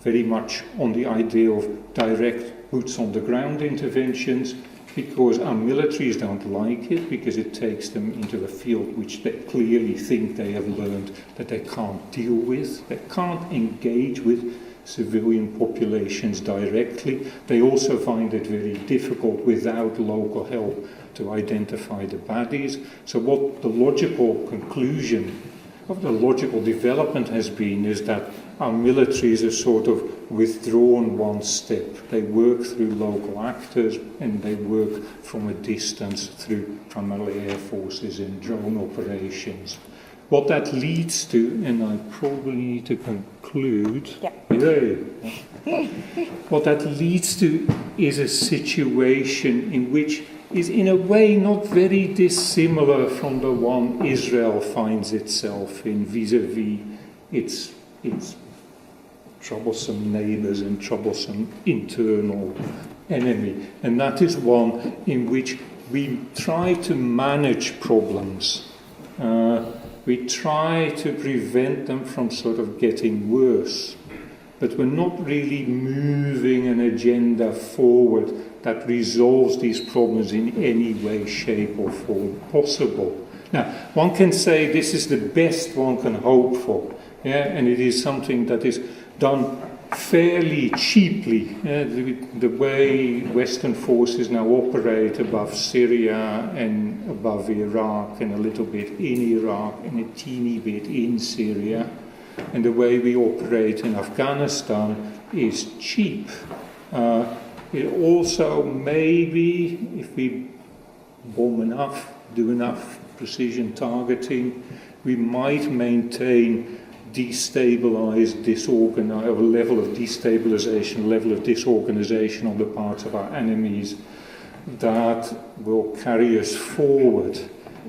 very much on the idea of direct boots-on-the-ground interventions because our militaries don't like it, because it takes them into a field which they clearly think they have learned that they can't deal with. They can't engage with civilian populations directly. They also find it very difficult without local help to identify the baddies. So what the logical conclusion of the logical development has been is that our militaries are sort of withdrawn one step. They work through local actors and they work from a distance through primarily air forces and drone operations. What that leads to, and I probably need to conclude, what that leads to is a situation in which is in a way not very dissimilar from the one Israel finds itself in vis-à-vis its its troublesome neighbours and troublesome internal enemy. And that is one in which we try to manage problems. We try to prevent them from sort of getting worse. But we're not really moving an agenda forward that resolves these problems in any way, shape or form possible. Now, one can say this is the best one can hope for, yeah? And it is something that is done fairly cheaply. The way Western forces now operate above Syria and above Iraq and a little bit in Iraq and a teeny bit in Syria, and the way we operate in Afghanistan is cheap. It also maybe, if we bomb enough, do enough precision targeting, we might maintain destabilized, disorganized, a level of destabilization, level of disorganization on the part of our enemies that will carry us forward.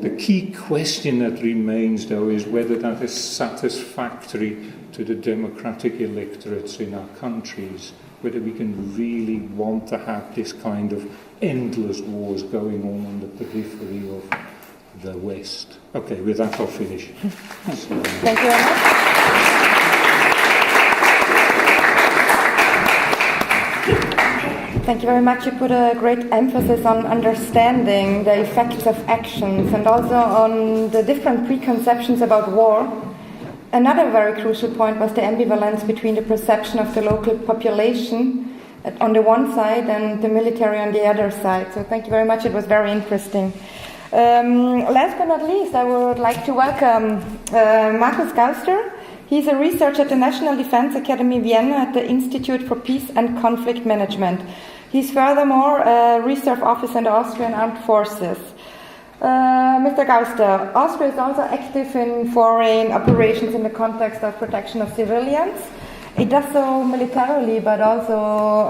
The key question that remains, though, is whether that is satisfactory to the democratic electorates in our countries, whether we can really want to have this kind of endless wars going on the periphery of the West. Okay, with that I'll finish. Thank you very much. Thank you very much. You put a great emphasis on understanding the effects of actions and also on the different preconceptions about war. Another very crucial point was the ambivalence between the perception of the local population on the one side and the military on the other side. So thank you very much. It was very interesting. Last but not least, I would like to welcome Markus Gauster. He's a researcher at the National Defense Academy Vienna at the Institute for Peace and Conflict Management. He's furthermore a reserve officer in the Austrian Armed Forces. Mr. Gauster, Austria is also active in foreign operations in the context of protection of civilians. It does so militarily, but also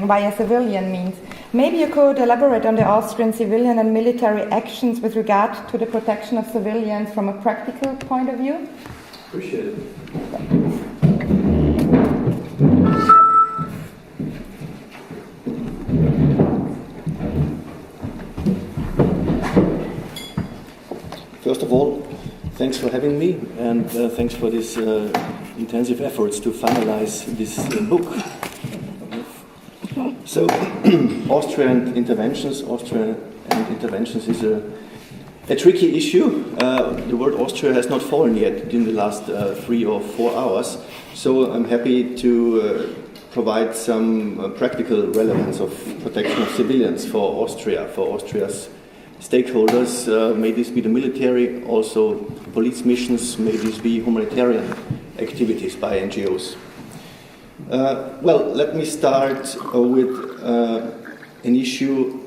via civilian means. Maybe you could elaborate on the Austrian civilian and military actions with regard to the protection of civilians from a practical point of view? Appreciate it. First of all, thanks for having me, and thanks for this intensive efforts to finalize this book. So, Austria and interventions is a tricky issue. The word Austria has not fallen yet in the last 3 or 4 hours, so I'm happy to provide some practical relevance of protection of civilians for Austria, for Austria's stakeholders. May this be the military, also police missions, may this be humanitarian activities by NGOs. Well, let me start with an issue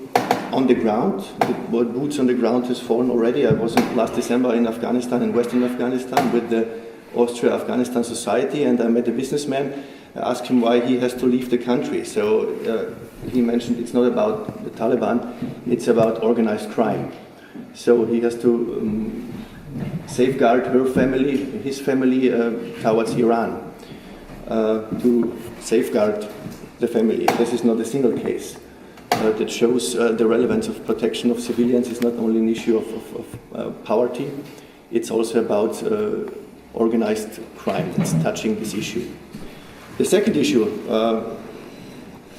on the ground. The word boots on the ground has fallen already. I was last December in Afghanistan, in Western Afghanistan, with the Austria-Afghanistan Society, and I met a businessman. I asked him why he has to leave the country. So he mentioned it's not about the Taliban, it's about organized crime. So he has to safeguard his family towards Iran. To safeguard the family. This is not a single case. That shows the relevance of protection of civilians is not only an issue of poverty, it's also about organized crime that's touching this issue. The second issue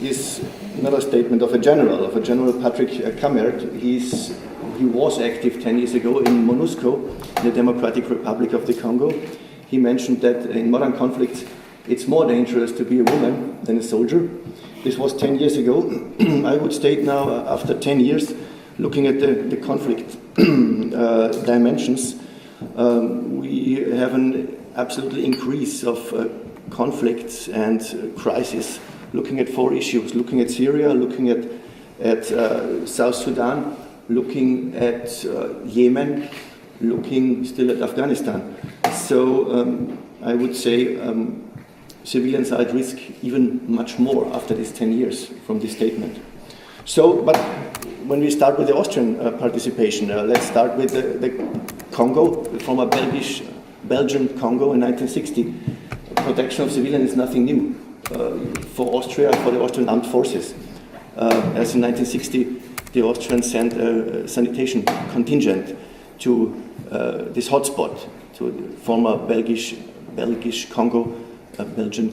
is another statement of a general Patrick Kamert. He was active 10 years ago in MONUSCO, in the Democratic Republic of the Congo. He mentioned that in modern conflicts, it's more dangerous to be a woman than a soldier. This was 10 years ago. I would state now, after 10 years, looking at the conflict dimensions, we have an absolutely increase of conflicts and crises. Looking at 4 issues, looking at Syria, looking at South Sudan, looking at Yemen, looking still at Afghanistan. So I would say civilians are at risk even much more after these 10 years from this statement. So, but when we start with the Austrian participation, let's start with the Congo, the former Belgian Congo in 1960. protection of civilians is nothing new for Austria, for the Austrian armed forces. As in 1960, the Austrians sent a sanitation contingent to this hotspot, to the former Belgian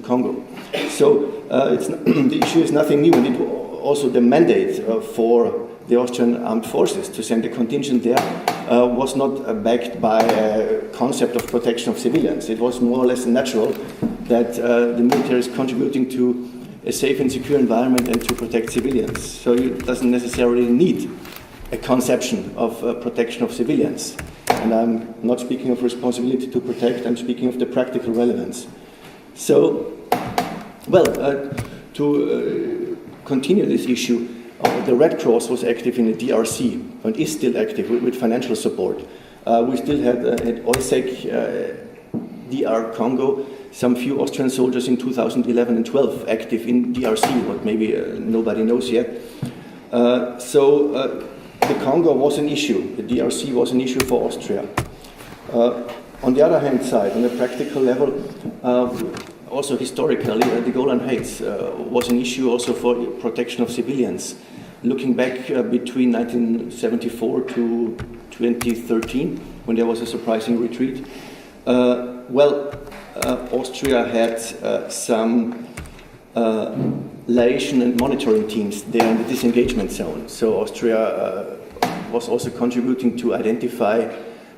Congo. So the issue is nothing new, and it also the mandate for the Austrian armed forces to send a contingent there was not backed by a concept of protection of civilians. It was more or less natural that the military is contributing to a safe and secure environment and to protect civilians. So it doesn't necessarily need a conception of protection of civilians. And I'm not speaking of responsibility to protect, I'm speaking of the practical relevance. So, well, to continue this issue, the Red Cross was active in the DRC and is still active with financial support. We still had at OISEC, DR Congo, some few Austrian soldiers in 2011 and 12 active in DRC, what maybe nobody knows yet. So the Congo was an issue, the DRC was an issue for Austria. On the other hand side, on a practical level, also historically, the Golan Heights was an issue also for protection of civilians. Looking back between 1974 to 2013, when there was a surprising retreat, Austria had some liaison and monitoring teams there in the disengagement zone. So Austria was also contributing to identify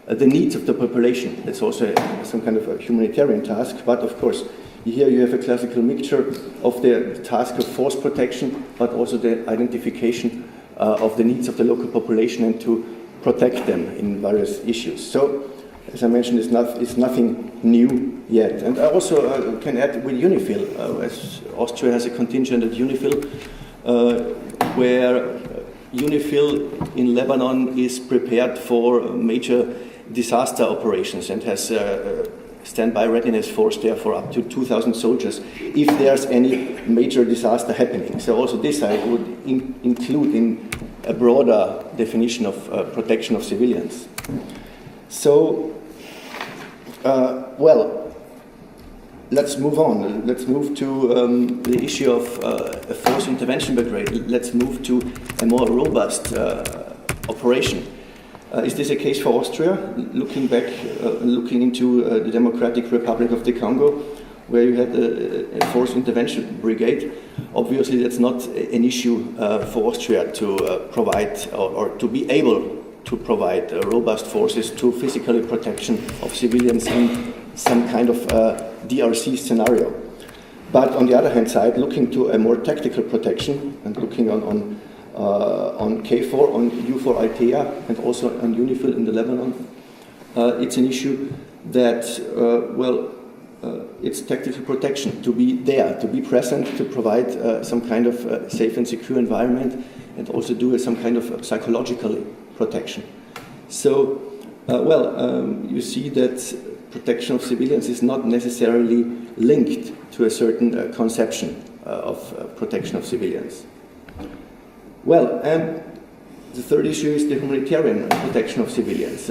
the needs of the population. It's also some kind of a humanitarian task, but of course, here you have a classical mixture of the task of force protection, but also the identification of the needs of the local population and to protect them in various issues. So, as I mentioned, it's nothing new yet. And I also can add with UNIFIL, as Austria has a contingent at UNIFIL, where UNIFIL in Lebanon is prepared for major disaster operations and has standby readiness force there for up to 2,000 soldiers if there's any major disaster happening. So also this I would include in a broader definition of protection of civilians. So, let's move on. Let's move to the issue of a force intervention brigade. Let's move to a more robust operation. Is this a case for Austria? Looking back, looking into the Democratic Republic of the Congo, where you had a force intervention brigade, obviously that's not an issue for Austria to provide or to be able to provide robust forces to physical protection of civilians in some kind of DRC scenario. But on the other hand side, looking to a more tactical protection and looking on KFOR, on EUFOR Althea, and also on UNIFIL in the Lebanon, it's an issue that, it's tactical protection, to be there, to be present, to provide some kind of safe and secure environment, and also do some kind of psychological protection. So, you see that protection of civilians is not necessarily linked to a certain conception of protection of civilians. Well, and the third issue is the humanitarian protection of civilians.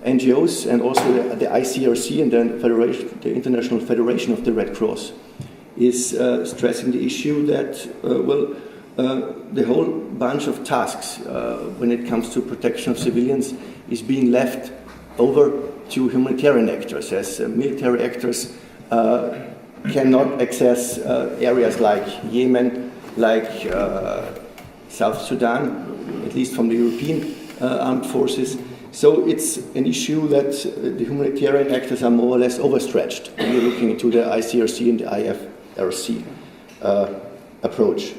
NGOs and also the ICRC and the International Federation of the Red Cross is stressing the issue that, the whole bunch of tasks when it comes to protection of civilians is being left over to humanitarian actors, as military actors cannot access areas like Yemen, like South Sudan, at least from the European armed forces. So it's an issue that the humanitarian actors are more or less overstretched when you're looking into the ICRC and the IFRC approach.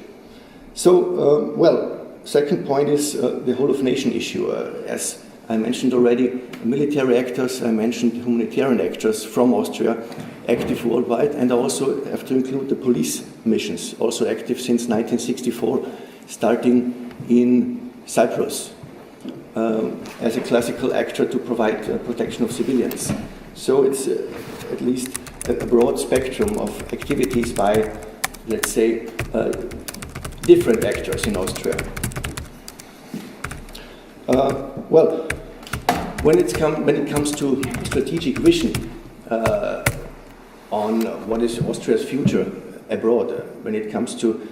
So, second point is the whole of nation issue. As I mentioned already, military actors, I mentioned humanitarian actors from Austria, active worldwide, and I also have to include the police missions, also active since 1964, starting in Cyprus, as a classical actor to provide protection of civilians. So it's at least a broad spectrum of activities by, let's say, different actors in Austria. When it comes to strategic vision, on what is Austria's future abroad when it comes to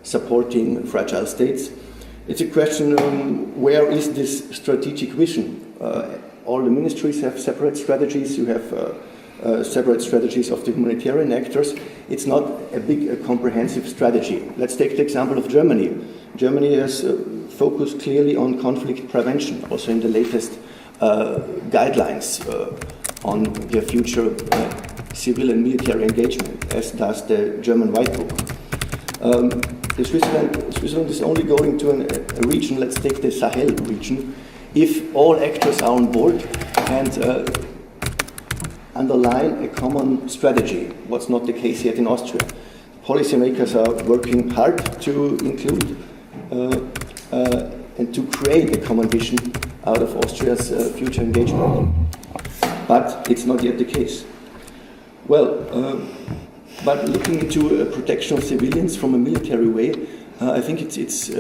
supporting fragile states. It's a question where is this strategic vision? All the ministries have separate strategies. You have separate strategies of the humanitarian actors. It's not a big, comprehensive strategy. Let's take the example of Germany. Germany has focused clearly on conflict prevention, also in the latest guidelines on their future civil and military engagement, as does the German White Book. Switzerland is only going to a region, let's take the Sahel region, if all actors are on board and underline a common strategy, what's not the case yet in Austria. Policymakers are working hard to include and to create a common vision out of Austria's future engagement. But it's not yet the case. Well, but looking into protection of civilians from a military way, I think it's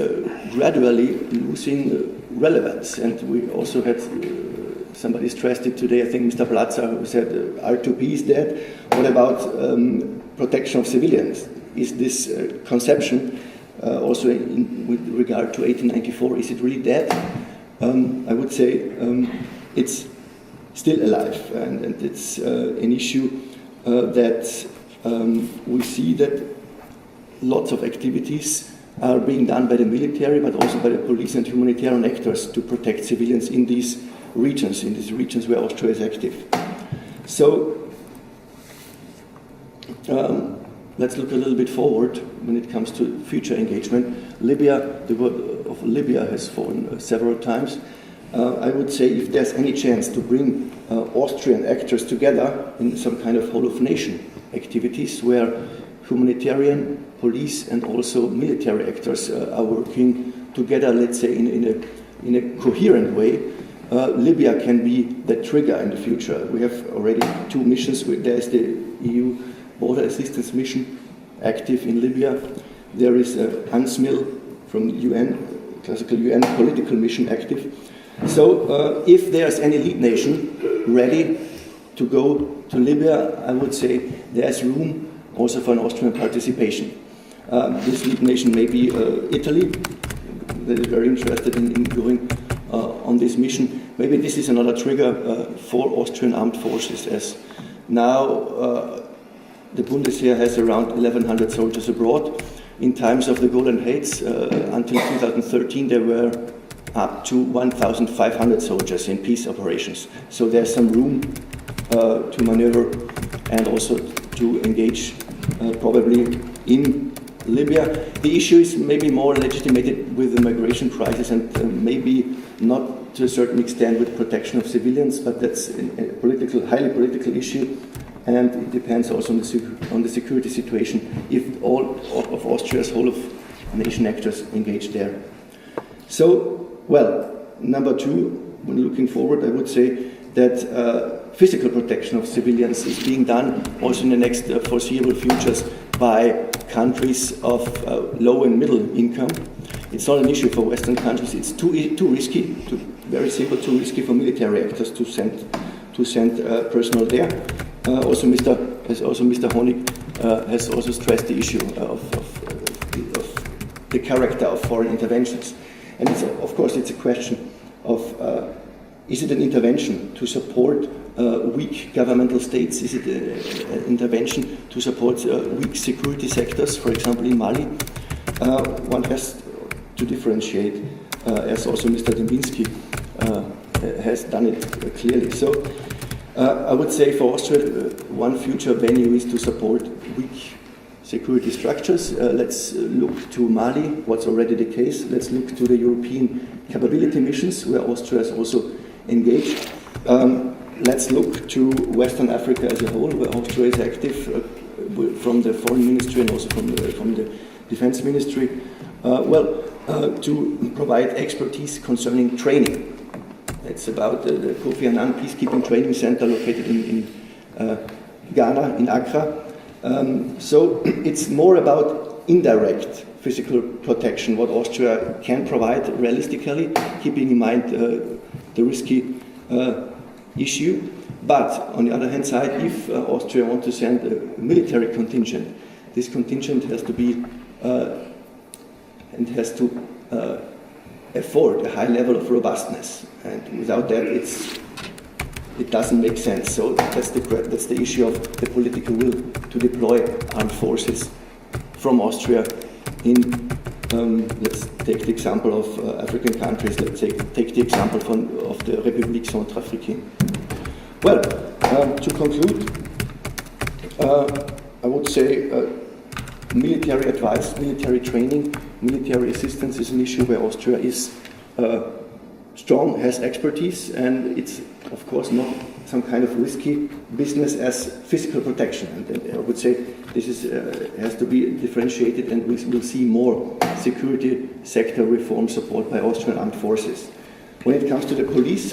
gradually losing relevance. And we also had somebody stressed it today, I think Mr. Platzer, who said R2P is dead. What about protection of civilians? Is this conception also with regard to 1894, is it really dead? I would say it's still alive, and it's an issue that we see that lots of activities are being done by the military, but also by the police and humanitarian actors to protect civilians in these regions where Austria is active. So let's look a little bit forward when it comes to future engagement. Libya, the word of Libya has fallen several times. I would say if there's any chance to bring Austrian actors together in some kind of whole of nation activities where humanitarian, police and also military actors are working together, let's say in a coherent way, Libya can be the trigger in the future. We have already 2 missions. There's the EU Border Assistance Mission active in Libya. There is UNSMIL from UN, classical UN political mission active. So if there's any lead nation ready to go to Libya, I would say there's room also for an Austrian participation. This lead nation may be Italy, that is very interested in going on this mission. Maybe this is another trigger for Austrian armed forces, as now the Bundesheer has around 1,100 soldiers abroad. In times of the Golden Heights, until 2013, there were up to 1,500 soldiers in peace operations. So there's some room to maneuver and also to engage probably in Libya. The issue is maybe more legitimated with the migration crisis and maybe not to a certain extent with protection of civilians, but that's a highly political issue, and it depends also on the security situation if all of Austria's whole of nation actors engage there. So, well, number 2, when looking forward, I would say that physical protection of civilians is being done also in the next foreseeable futures by countries of low and middle income. It's not an issue for Western countries. It's too risky, very simple, too risky for military actors to send personnel there. Also, Mr. Honig has also stressed the issue of the character of foreign interventions. And of course, it's a question of is it an intervention to support weak governmental states? Is it an intervention to support weak security sectors, for example, in Mali? One has to differentiate, as also Mr. Dubinsky has done it clearly. So I would say for Austria, one future venue is to support weak security structures. Let's look to Mali, what's already the case. Let's look to the European capability missions, where Austria is also engaged. Let's look to Western Africa as a whole, where Austria is active from the foreign ministry and also from the defense ministry. To provide expertise concerning training. It's about the Kofi Annan Peacekeeping Training Center located in Ghana, in Accra. So it's more about indirect physical protection, what Austria can provide realistically, keeping in mind the risky issue. But on the other hand side, if Austria wants to send a military contingent, this contingent has to be and has to afford a high level of robustness, and without that, it doesn't make sense. So that's the issue of the political will to deploy armed forces from Austria in. Let's take the example of African countries. Let's take the example of the République Centrafricaine. Well, to conclude, I would say military advice, military training, military assistance is an issue where Austria is strong, has expertise, and it's of course not some kind of risky business as physical protection. And I would say this has to be differentiated, and we will see more security sector reform support by Austrian armed forces. When it comes to the police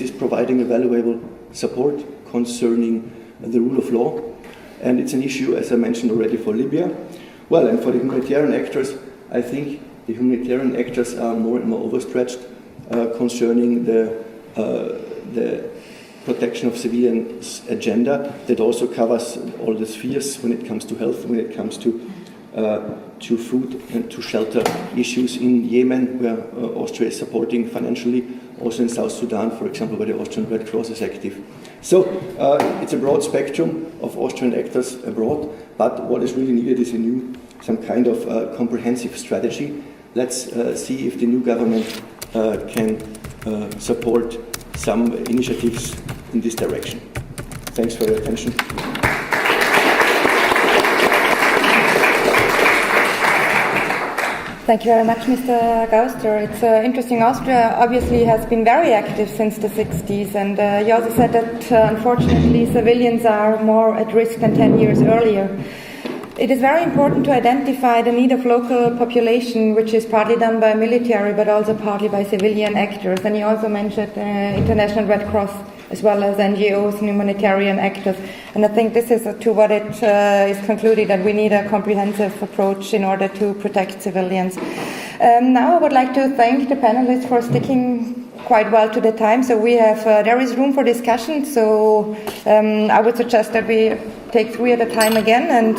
is providing a valuable support concerning the rule of law, and it's an issue, as I mentioned already, for Libya. Well, and for the humanitarian actors, I think the humanitarian actors are more and more overstretched concerning the protection of civilians agenda that also covers all the spheres when it comes to health, when it comes to food and to shelter issues in Yemen, where Austria is supporting financially, also in South Sudan, for example, where the Austrian Red Cross is active. So it's a broad spectrum of Austrian actors abroad, but what is really needed is some kind of comprehensive strategy. Let's see if the new government can support some initiatives in this direction. Thanks for your attention. Thank you very much, Mr. Gauster. It's interesting. Austria obviously has been very active since the 60s, and you also said that unfortunately civilians are more at risk than 10 years earlier. It is very important to identify the need of local population, which is partly done by military, but also partly by civilian actors. And you also mentioned International Red Cross, as well as NGOs and humanitarian actors. And I think this is to what it is concluded, that we need a comprehensive approach in order to protect civilians. Now I would like to thank the panelists for sticking quite well to the time. So we have, there is room for discussion. So I would suggest that we take 3 at a time again, and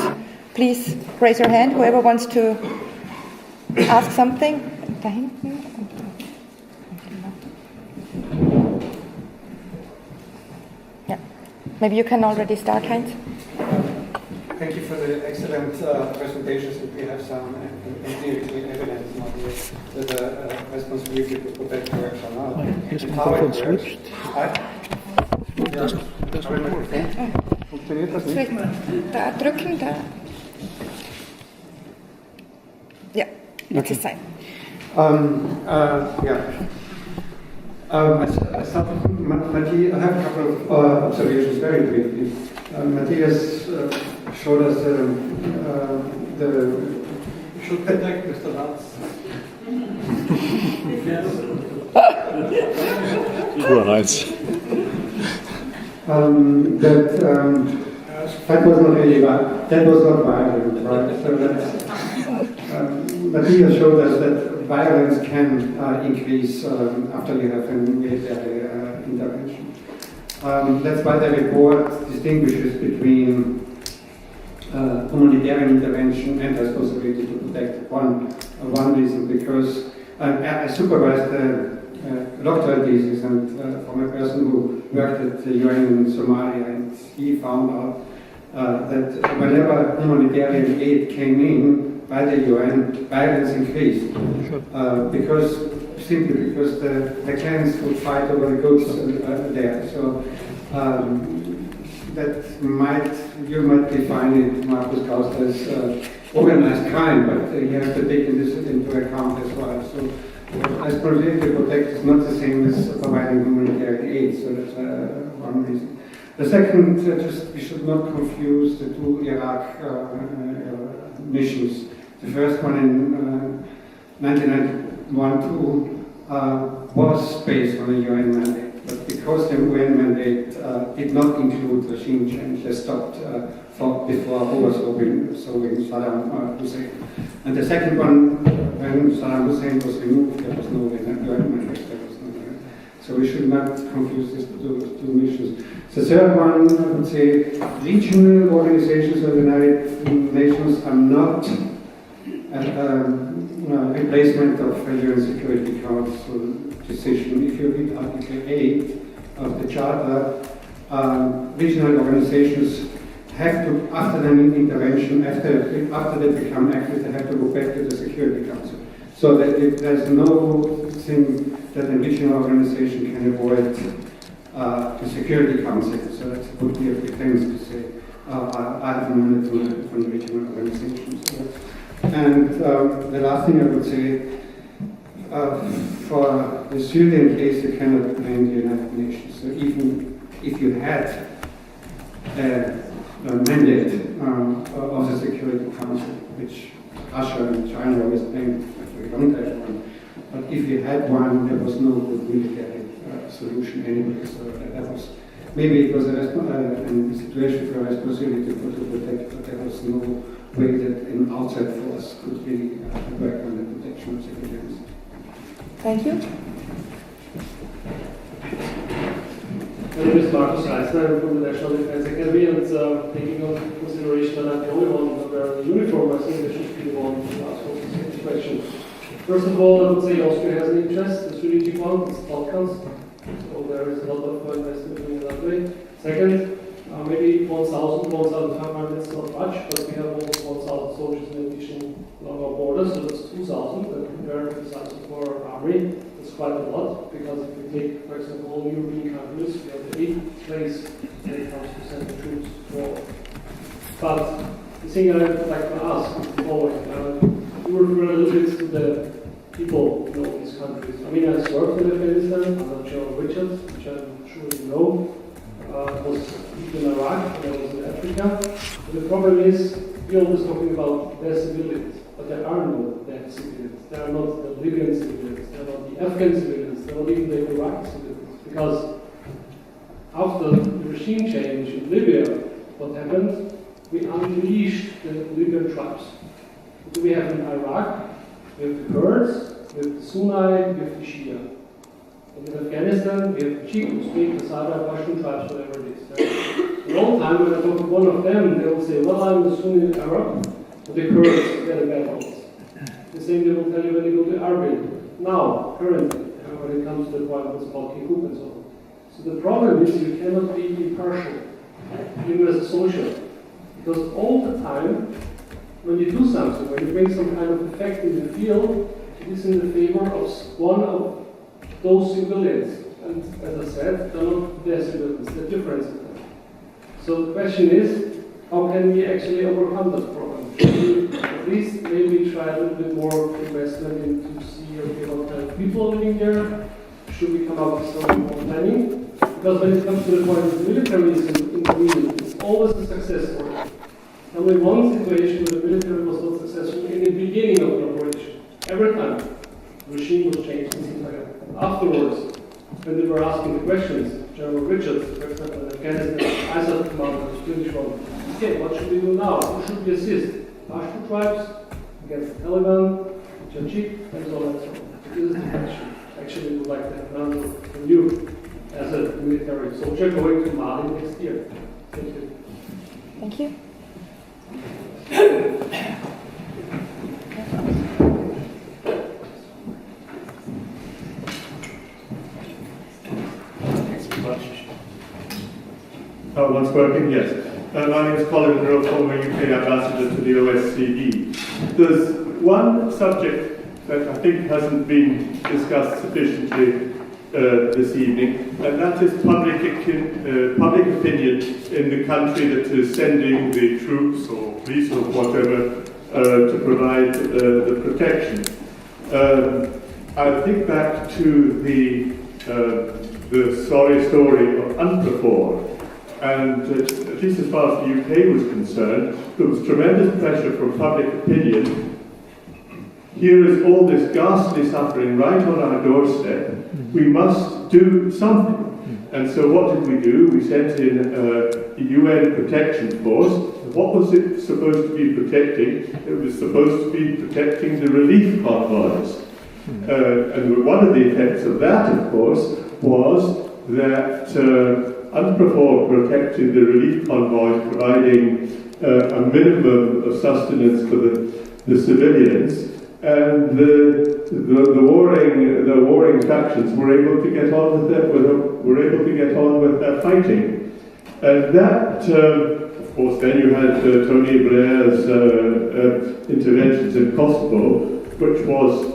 please raise your hand, whoever wants to ask something. Yeah, maybe you can already start, Heinz. Thank you for the excellent presentations. We have some empirical evidence now that the responsibility to protect works are now. Here's microphone switched. Funktioniert das nicht? Da drücken, da. Yeah, it's the same. I have a couple of observations very briefly. Matthias showed us the should protect Mr. Lutz. Poor Heinz. That was not really that was not violent, right? So Matthias showed us that violence can increase after you have a military intervention. That's why the report distinguishes between humanitarian intervention and responsibility to protect. One reason, because I supervised the doctoral thesis and from a person who worked at the UN in Somalia, and he found out that whenever humanitarian aid came in by the UN, violence increased simply because the clans would fight over the goods there. So you might define it, Markus Gauster, as organized crime, but you have to take this into account as well. So responsibility to protect is not the same as providing humanitarian aid, so that's one reason. The second, we should not confuse the 2 Iraq missions. The first one in 1991-2 was based on a UN mandate, but because the UN mandate did not include regime change, they stopped before overthrowing Saddam Hussein. And the second one, when Saddam Hussein was removed, there was no UN mandate. So So we should not confuse these two missions. The third one, I would say, regional organizations of the United Nations are not replacement of UN Security Council decision. If you read Article 8 of the Charter, regional organizations have to, after an intervention, after they become active, they have to go back to the Security Council. So that there's no thing that a regional organization can avoid the Security Council. So that would be a pretense to say, I have immunity from the regional organizations. And the last thing I would say, for the Syrian case, you cannot blame the United Nations. So even if you had a mandate of the Security Council, which Russia and China always claimed that we don't have one, but if you had one, there was no good military solution anyway. So that was, maybe it was a situation for responsibility to protect, but there was no way that an outside force could really work on the protection of civilians. Thank you. My name is Markus Reisner from the National Defense Academy, and taking into consideration that I'm the only one wearing a uniform, I think I should be the one to ask for this question. First of all, I would say Austria has an interest, a strategic one, it's Balkans, so there is a lot of investment in that way. Second, maybe 1,000, 1,500 is not much, but we have almost 1,000 soldiers in addition along our borders, so that's 2,000, and compared to the size of our army, that's quite a lot, because if we take, for example, all European countries, we have the 8th place when it comes to sending troops for. But the thing I would like to ask is the following. You refer a little bit to the people in all these countries. I mean, I served in Afghanistan under General Richards, which I'm sure you know. Was in Iraq, and I was in Africa. But the problem is, we're always talking about their civilians, but there are no their civilians. They are not the Libyan civilians, they are not the Afghan civilians, they are not even the Iraqi civilians. Because after the regime change in Libya, what happened? We unleashed the Libyan tribes. What do we have in Iraq? We have the Kurds, we have the Sunni, we have the Shia. And in Afghanistan, we have the Sikh, Uzbek, Hazara, Pashtun tribes, whatever it is. Right? A long time when I talk to one of them, they will say, well, I'm a Sunni Arab, but the Kurds, they're the bad ones. The same they will tell you when you go to Arbil. Now, currently, when it comes to the point what's called Kikuk and so on. So the problem is you cannot be impartial, even as a social. Because all the time, when you do something, when you bring some kind of effect in the field, it is in the favor of one of those civilians. And as I said, they're not their civilians, they're different civilians. So the question is, how can we actually overcome that problem? Should we at least maybe try a little bit more investment into see, okay, what kind of people are living there? Should we come up with some more planning? Because when it comes to the point of militarism in the region, it's always a success story. Only one situation where the military was not successful in the beginning of the operation. Every time the regime was changed and things like that. Afterwards, when they were asking the questions, General Richards, for example, in Afghanistan, I said to commander, the British one, okay, what should we do now? Who should we assist? Pashtun tribes against the Taliban, Tajik, and so on and so on. This is the question. Actually, we would like to have an answer from you as a military soldier going to Mali next year. Thank you. Thank you. Once working, yes. My name is Colin Hill, former UK ambassador to the OSCE. There's one subject that I think hasn't been discussed sufficiently this evening, and that is public opinion in the country that is sending the troops or police or whatever to provide the protection. I think back to the sorry story of Untitled. And at least as far as the UK was concerned, there was tremendous pressure from public opinion. Here is all this ghastly suffering right on our doorstep. We must do something. And so what did we do? We sent in a UN protection force. What was it supposed to be protecting? It was supposed to be protecting the relief convoys. And one of the effects of that, of course, was that UNPROFOR protected the relief convoys, providing a minimum of sustenance for the civilians, and the warring factions were able to get on with their fighting, and that, of course, then you had Tony Blair's interventions in Kosovo, which was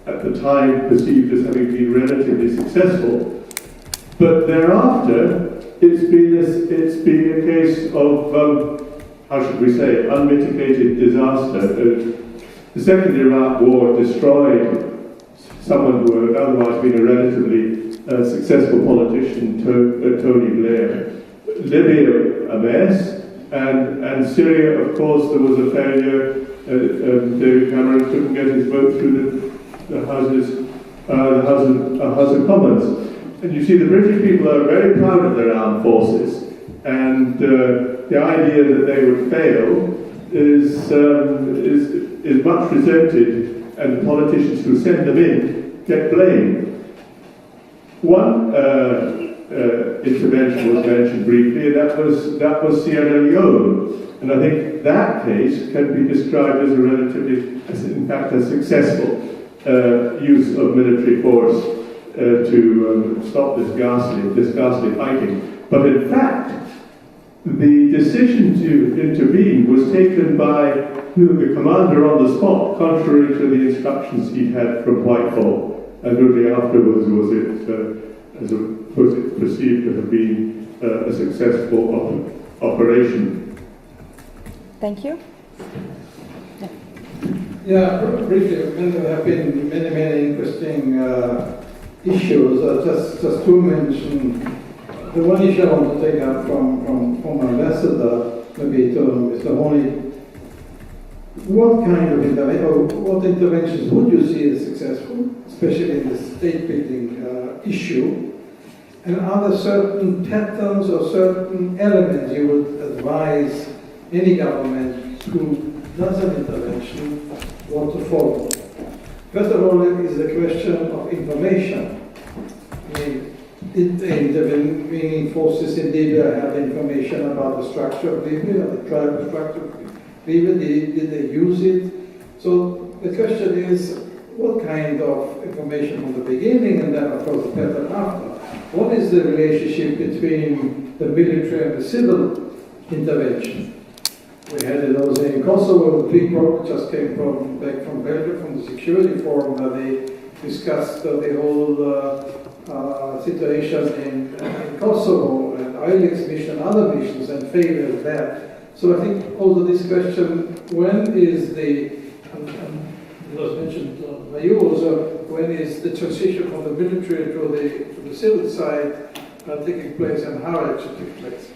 at the time perceived as having been relatively successful, but thereafter it's been a case of how should we say, unmitigated disaster. The Second Iraq War destroyed someone who had otherwise been a relatively successful politician, Tony Blair. Libya, a mess, and Syria, of course, there was a failure. David Cameron couldn't get his vote through the House of Commons. And you see, the British people are very proud of their armed forces, and the idea that they would fail is much resented, and the politicians who send them in get blamed. One intervention was mentioned briefly, and that was Sierra Leone, and I think that case can be described as in fact, a successful use of military force to stop this ghastly fighting. But in fact, the decision to intervene was taken by the commander on the spot, contrary to the instructions he'd had from Whitehall, and only afterwards was it perceived to have been a successful operation. Thank you. Yeah, briefly, there have been many interesting issues. Just to mention, the one issue I want to take up from Ambassador, maybe to Mr. Horney, what kind of interventions would you see as successful, especially in the state building issue? And are there certain patterns or certain elements you would advise any government who does an intervention what to follow? First of all, it is a question of information. I mean, did the intervening forces in Libya have information about the structure of Libya, the tribal structure of Libya? Did they use it? So the question is, what kind of information from the beginning, and then of course the pattern after? What is the relationship between the military and the civil intervention? We had it also in Kosovo. The people just came back from Belgium, from the security forum, where they discussed the whole situation in Kosovo, and ILEX mission, other missions, and failures there. So I think also this question, when is it was mentioned by you also, when is the transition from the military to the civil side taking place, and how it should take place?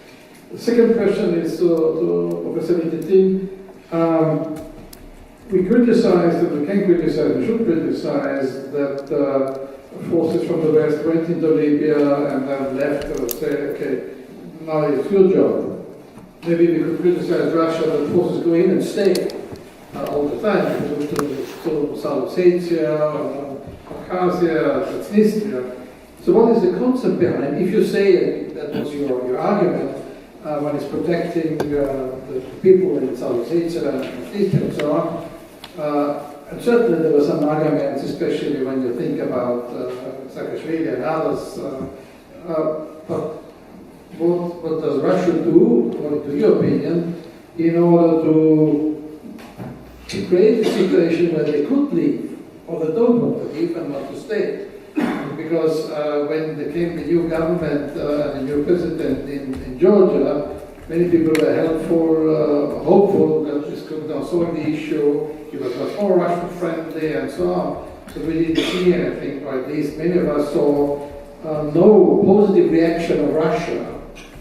The second question is to Professor Littin. We criticize, and we can criticize, we should criticize that forces from the West went into Libya and then left and say, okay, now it's your job. Maybe we could criticize Russia that forces go in and stay all the time, to South Ossetia, Abkhazia, Transnistria. So what is the concept behind? If you say that was your argument, one is protecting the people in South Ossetia and so on. And certainly there were some arguments, especially when you think about Saakashvili and others. But what does Russia do, according to your opinion, in order to create a situation where they could leave, or they don't want to leave and want to stay? Because when there came the new government and the new president in Georgia, many people were hopeful that this could now solve the issue. He was much more Russian friendly and so on. So we didn't see anything, or at least many of us saw no positive reaction of Russia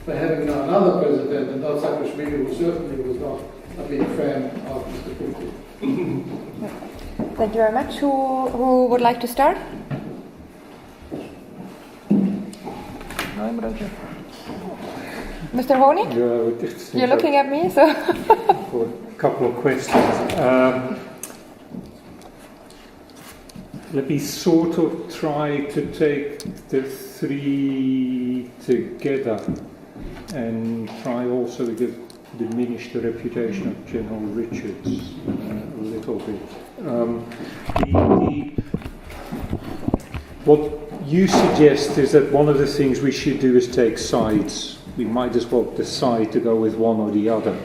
for having now another president, and not Saakashvili, who certainly was not a big fan of Mr. Putin. Thank you very much. Who would like to start? Mr. Horney? You're looking at me, so... For a couple of questions. let me sort of try to take the three together and try also to diminish the reputation of General Richards a little bit. What you suggest is that one of the things we should do is take sides. We might as well decide to go with one or the other.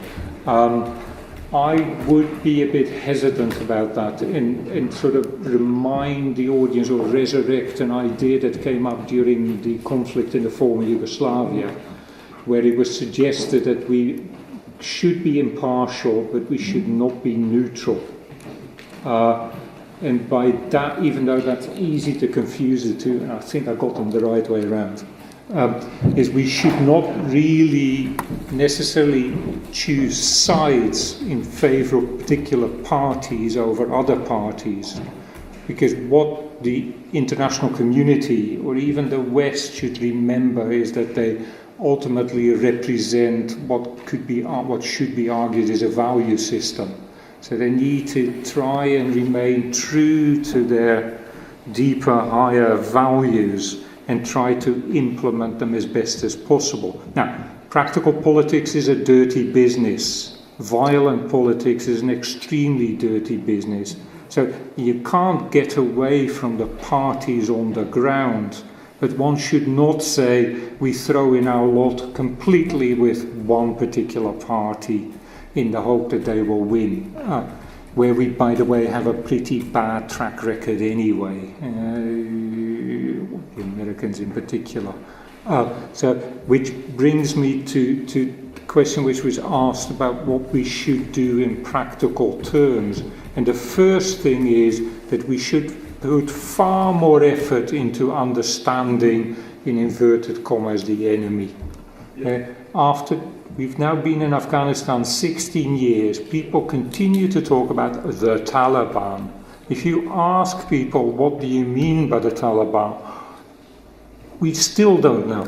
I would be a bit hesitant about that and sort of remind the audience or resurrect an idea that came up during the conflict in the former Yugoslavia, where it was suggested that we should be impartial, but we should not be neutral. And by that, even though that's easy to confuse the two, and I think I got them the right way around, is we should not really necessarily choose sides in favour of particular parties over other parties, because what the international community or even the West should remember is that they ultimately represent what should be argued as a value system. So they need to try and remain true to their deeper, higher values and try to implement them as best as possible. Now, practical politics is a dirty business. Violent politics is an extremely dirty business. So you can't get away from the parties on the ground, but one should not say we throw in our lot completely with one particular party in the hope that they will win, where we, by the way, have a pretty bad track record anyway, the Americans in particular. So, which brings me to the question which was asked about what we should do in practical terms. And the first thing is that we should put far more effort into understanding, in inverted commas, the enemy. After we've now been in Afghanistan 16 years, people continue to talk about the Taliban. If you ask people, what do you mean by the Taliban? We still don't know.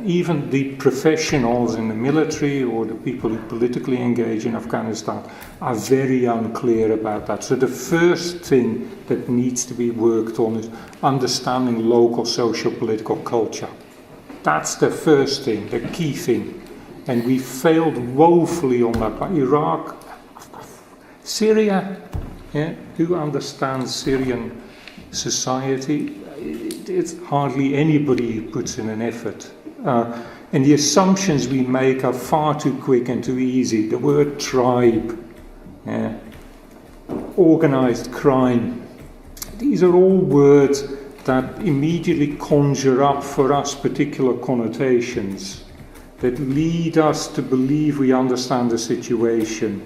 Even the professionals in the military or the people who politically engage in Afghanistan are very unclear about that. So the first thing that needs to be worked on is understanding local socio-political culture. That's the first thing, the key thing. And we failed woefully on that. But Iraq, Syria, who understands Syrian society? It's hardly anybody who puts in an effort. And the assumptions we make are far too quick and too easy. The word tribe, organized crime, these are all words that immediately conjure up for us particular connotations that lead us to believe we understand the situation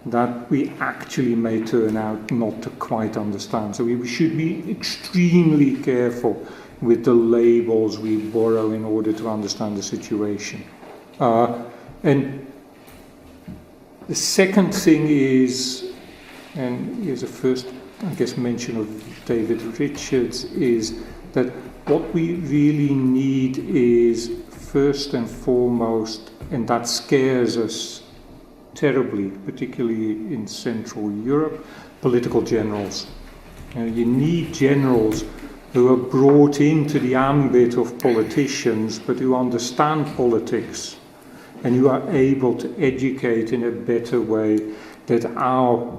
that we actually may turn out not to quite understand. So we should be extremely careful with the labels we borrow in order to understand the situation. And the second thing is, and here's a first, I guess, mention of David Richards, is that what we really need is, first and foremost, and that scares us terribly, particularly in Central Europe, political generals. You need generals who are brought into the ambit of politicians, but who understand politics and who are able to educate in a better way that our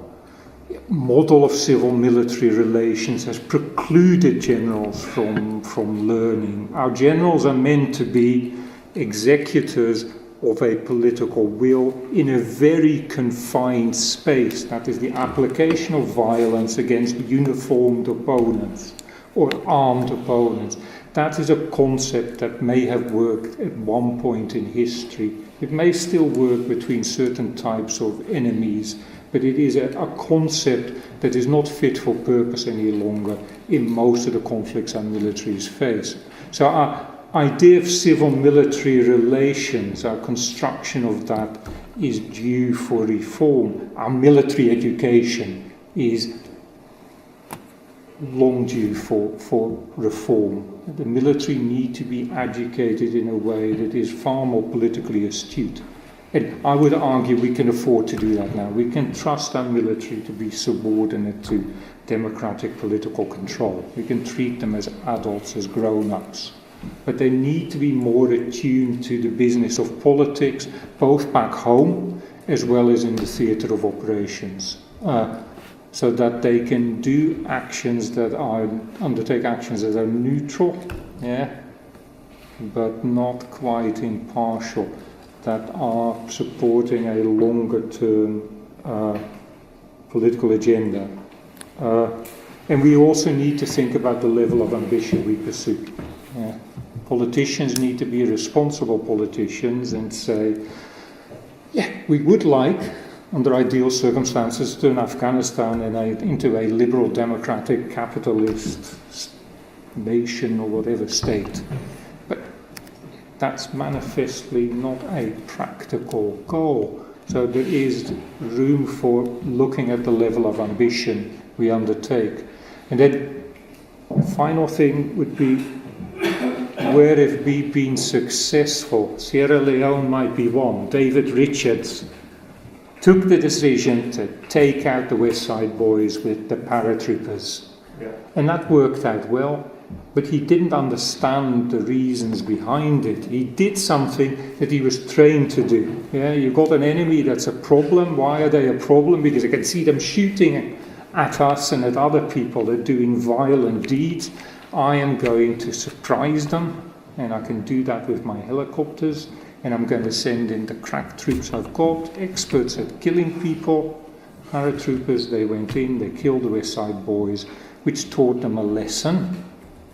model of civil-military relations has precluded generals from learning. Our generals are meant to be executors of a political will in a very confined space. That is the application of violence against uniformed opponents or armed opponents. That is a concept that may have worked at one point in history. It may still work between certain types of enemies, but it is a concept that is not fit for purpose any longer in most of the conflicts our militaries face. So our idea of civil-military relations, our construction of that, is due for reform. Our military education is long due for reform. The military need to be educated in a way that is far more politically astute. And I would argue we can afford to do that now. We can trust our military to be subordinate to democratic political control. We can treat them as adults, as grown-ups. But they need to be more attuned to the business of politics, both back home as well as in the theatre of operations, so that they can do actions that are, undertake actions that are neutral, but not quite impartial, that are supporting a longer-term political agenda. And we also need to think about the level of ambition we pursue. Politicians need to be responsible politicians and say, we would like, under ideal circumstances, to turn Afghanistan into a liberal, democratic, capitalist nation or whatever state. But that's manifestly not a practical goal. So there is room for looking at the level of ambition we undertake. And then the final thing would be, where have we been successful? Sierra Leone might be one. David Richards took the decision to take out the West Side Boys with the paratroopers. And that worked out well, but he didn't understand the reasons behind it. He did something that he was trained to do. You've got an enemy that's a problem. Why are they a problem? Because I can see them shooting at us and at other people. They're doing violent deeds. I am going to surprise them, and I can do that with my helicopters, and I'm going to send in the crack troops I've got, experts at killing people, paratroopers. They went in, they killed the West Side Boys, which taught them a lesson,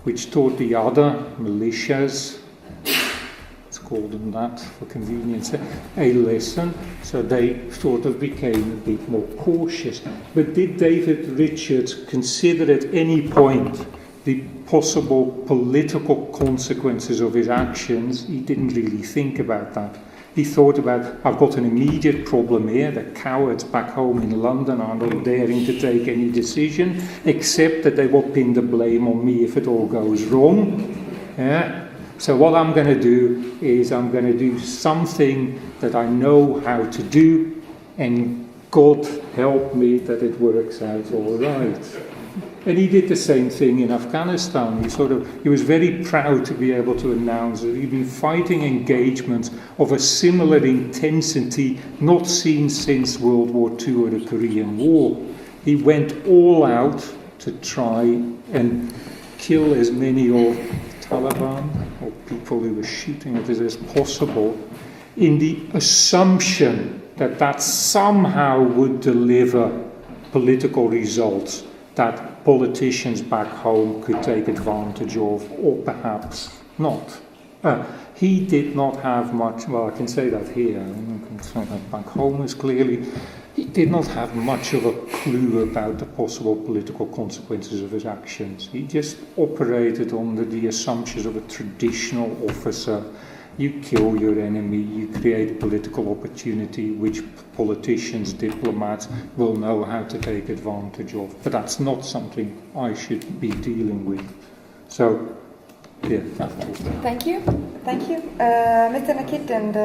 which taught the other militias, let's call them that for convenience, a lesson, so they sort of became a bit more cautious. But did David Richards consider at any point the possible political consequences of his actions? He didn't really think about that. He thought about, I've got an immediate problem here. The cowards back home in London are not daring to take any decision, except that they will pin the blame on me if it all goes wrong. So what I'm going to do is I'm going to do something that I know how to do, and God help me that it works out all right. And he did the same thing in Afghanistan. He was very proud to be able to announce that he'd been fighting engagements of a similar intensity not seen since World War II or the Korean War. He went all out to try and kill as many of Taliban or people who were shooting at us as possible, in the assumption that that somehow would deliver political results that politicians back home could take advantage of, or perhaps not. He did not have much, well, I can say that here, I can say that back home as clearly, he did not have much of a clue about the possible political consequences of his actions. He just operated under the assumptions of a traditional officer. You kill your enemy, you create political opportunity, which politicians, diplomats will know how to take advantage of. But that's not something I should be dealing with. So, Thank you. Mr. Nakit, and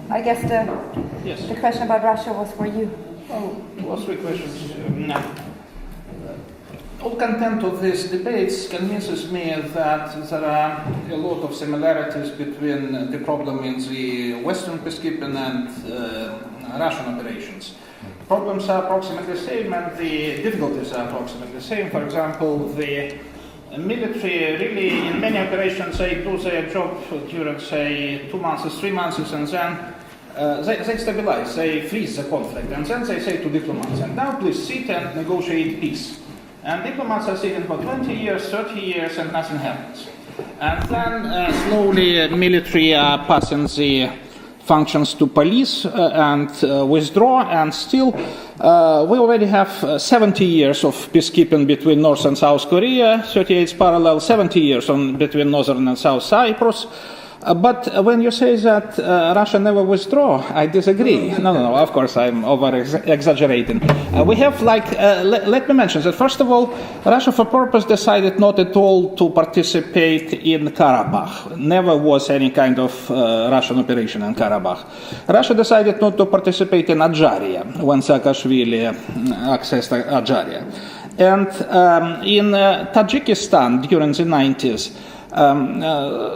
I guess the question about Russia was for you. Well, three questions. All content of these debates convinces me that there are a lot of similarities between the problem in the Western peacekeeping and Russian operations. Problems are approximately the same, and the difficulties are approximately the same. For example, the military really, in many operations, they do their job during, say, 2 months, 3 months, and then they stabilize, they freeze the conflict, and then they say to diplomats, and now please sit and negotiate peace. And diplomats are sitting for 20 years, 30 years, and nothing happens. And then slowly military are passing the functions to police and withdraw, and still we already have 70 years of peacekeeping between North and South Korea, 38 parallel, 70 years between Northern and South Cyprus. But when you say that Russia never withdraw, I disagree. No, of course, I'm over-exaggerating. We have, let me mention that, first of all, Russia for purpose decided not at all to participate in Karabakh. Never was any kind of Russian operation in Karabakh. Russia decided not to participate in Adjaria, when Saakashvili accessed Adjaria. And in Tajikistan during the 90s,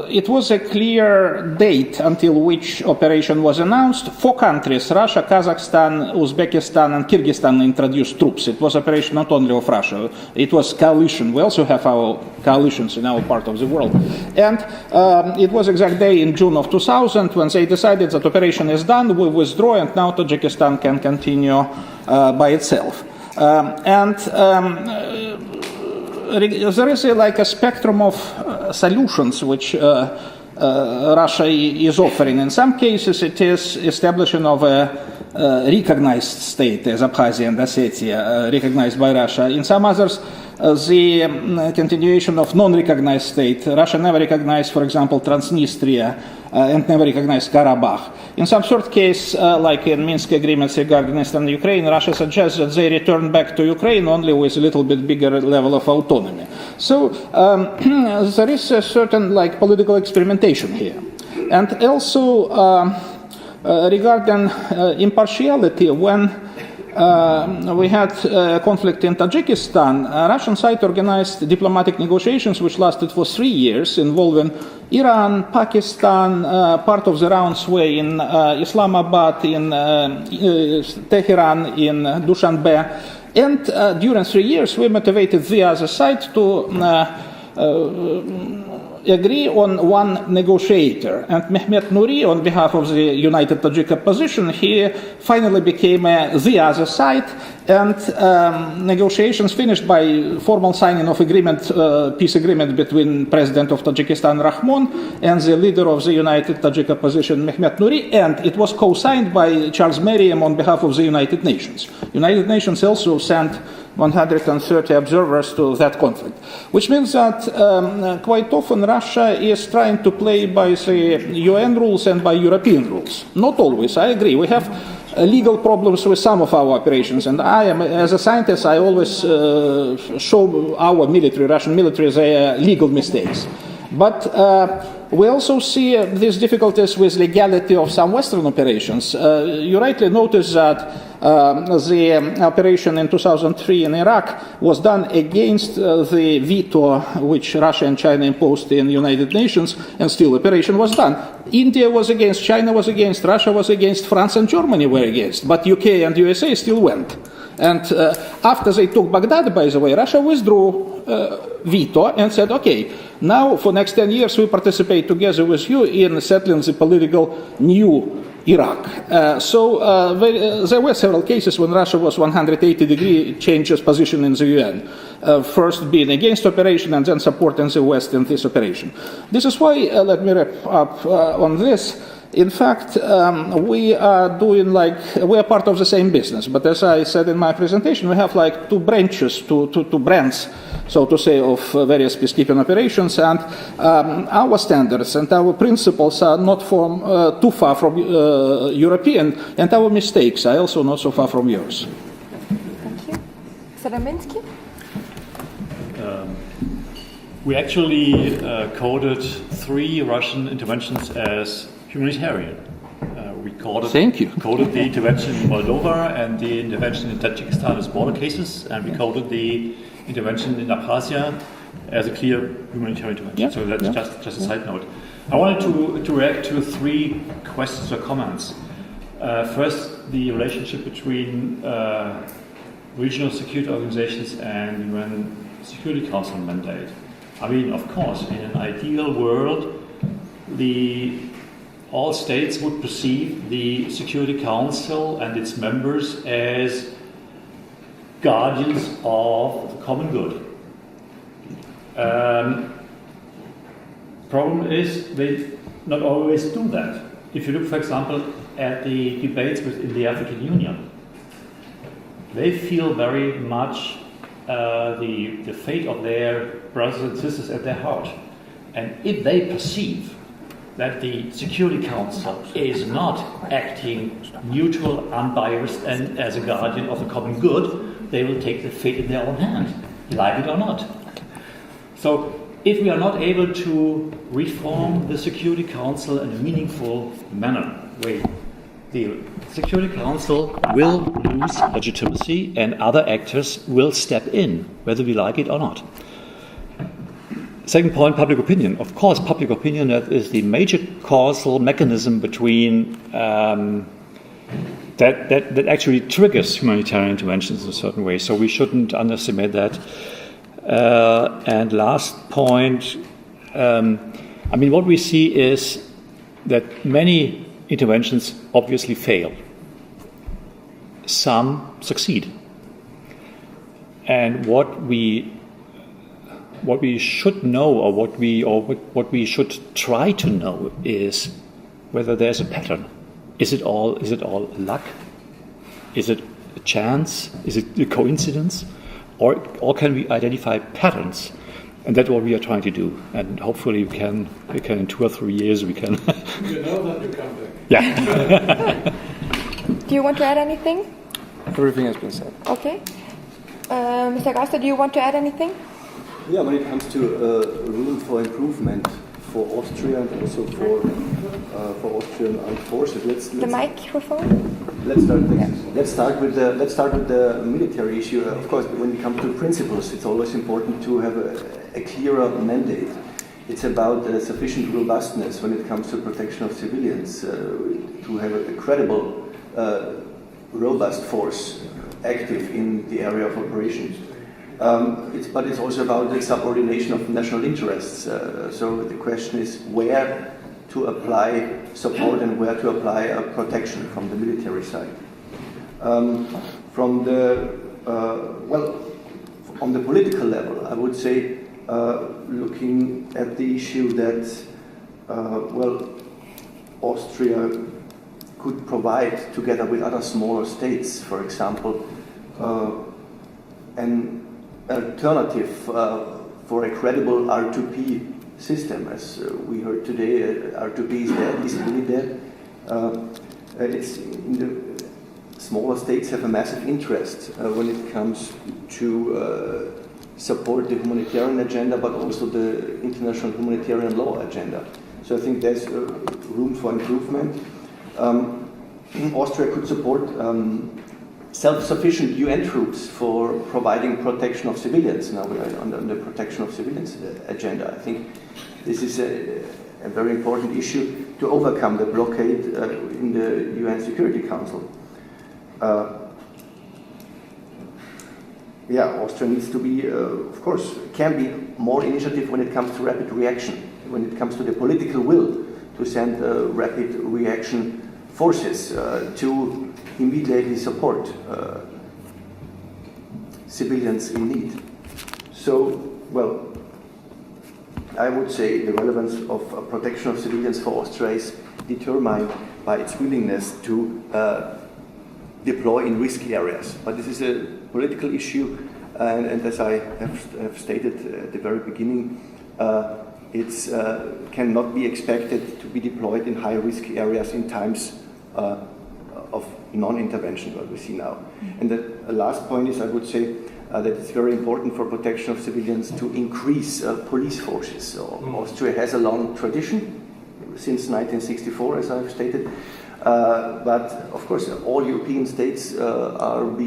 it was a clear date until which operation was announced. 4 countries, Russia, Kazakhstan, Uzbekistan, and Kyrgyzstan, introduced troops. It was operation not only of Russia, it was coalition. We also have our coalitions in our part of the world. And it was exact day in June of 2000 when they decided that operation is done, we withdraw, and now Tajikistan can continue by itself. There is a spectrum of solutions which Russia is offering. In some cases, it is establishment of a recognized state as Abkhazia and Ossetia, recognized by Russia. In some others, the continuation of non-recognized state. Russia never recognized, for example, Transnistria and never recognized Karabakh. In some third case, like in Minsk agreements regarding Eastern Ukraine, Russia suggests that they return back to Ukraine only with a little bit bigger level of autonomy. So there is a certain political experimentation here. And also regarding impartiality, when we had conflict in Tajikistan, Russian side organized diplomatic negotiations which lasted for 3 years, involving Iran, Pakistan, part of the rounds were in Islamabad, in Tehran, in Dushanbe. And during 3 years, we motivated the other side to agree on one negotiator. And Mehmet Nuri, on behalf of the United Tajik opposition, he finally became the other side, and negotiations finished by formal signing of peace agreement between President of Tajikistan Rahmon and the leader of the United Tajik opposition Mehmet Nuri, and it was co-signed by Charles Merriam on behalf of the United Nations. United Nations also sent 130 observers to that conflict, which means that quite often Russia is trying to play by the UN rules and by European rules. Not always, I agree. We have legal problems with some of our operations, and I am, as a scientist, I always show our military, Russian military, their legal mistakes. But we also see these difficulties with legality of some Western operations. You rightly noticed that the operation in 2003 in Iraq was done against the veto which Russia and China imposed in the United Nations, and still operation was done. India was against, China was against, Russia was against, France and Germany were against, but UK and USA still went. And after they took Baghdad, by the way, Russia withdrew veto and said, okay, now for next 10 years we participate together with you in settling the political new Iraq. So there were several cases when Russia was 180-degree changes position in the UN. First being against operation and then supporting the West in this operation. This is why, let me wrap up on this. In fact, we are part of the same business, but as I said in my presentation, we have 2 branches, two brands, so to say, of various peacekeeping operations, and our standards and our principles are not too far from European, and our mistakes are also not so far from yours. Thank you. Dubinsky? We actually coded 3 Russian interventions as humanitarian. We coded the intervention in Moldova and the intervention in Tajikistan as border cases, and we coded the intervention in Abkhazia as a clear humanitarian intervention. Yeah, so that's just a side note. I wanted to react to 3 questions or comments. First, the relationship between regional security organizations and UN Security Council mandate. I mean, of course, in an ideal world, all states would perceive the Security Council and its members as guardians of the common good. Problem is they not always do that. If you look, for example, at the debates within the African Union, they feel very much the fate of their brothers and sisters at their heart. And if they perceive that the Security Council is not acting neutral, unbiased, and as a guardian of the common good, they will take the fate in their own hands, like it or not. So, if we are not able to reform the Security Council in a meaningful way, the Security Council will lose legitimacy and other actors will step in, whether we like it or not. Second point, public opinion. Of course, public opinion is the major causal mechanism between that actually triggers humanitarian interventions in a certain way. So we shouldn't underestimate that. And last point, what we see is that many interventions obviously fail. Some succeed. And what we should know, or what we should try to know, is whether there's a pattern. Is it all luck? Is it a chance? Is it a coincidence? Or can we identify patterns? And that's what we are trying to do. And hopefully we can in 2 or 3 years we can. You know that you come back. Yeah. Do you want to add anything? Everything has been said. Okay. Mr. Geister, do you want to add anything? Yeah, when it comes to room for improvement for Austria and also for Austrian armed forces, the microphone. Let's start with the military issue. Of course, when it comes to principles, it's always important to have a clearer mandate. It's about sufficient robustness when it comes to protection of civilians, to have a credible, robust force active in the area of operations. But it's also about the subordination of national interests. So the question is where to apply support and where to apply protection from the military side. On the political level, I would say, looking at the issue that, Austria could provide, together with other smaller states, for example, an alternative for a credible R2P system. As we heard today, R2P is dead, disability dead. It's in the smaller states have a massive interest when it comes to support the humanitarian agenda, but also the international humanitarian law agenda. So I think there's room for improvement. Austria could support self-sufficient UN troops for providing protection of civilians. Now we are on the protection of civilians agenda. I think this is a very important issue to overcome the blockade in the UN Security Council. Austria needs to be, of course, can be more initiative when it comes to rapid reaction, when it comes to the political will to send rapid reaction forces to immediately support civilians in need. So, I would say the relevance of protection of civilians for Austria is determined by its willingness to deploy in risky areas. But this is a political issue, and as I have stated at the very beginning, it cannot be expected to be deployed in high-risk areas in times of non-intervention, what we see now. And the last point is, I would say, that it's very important for protection of civilians to increase police forces. So Austria has a long tradition, since 1964, as I've stated. But of course, all European states should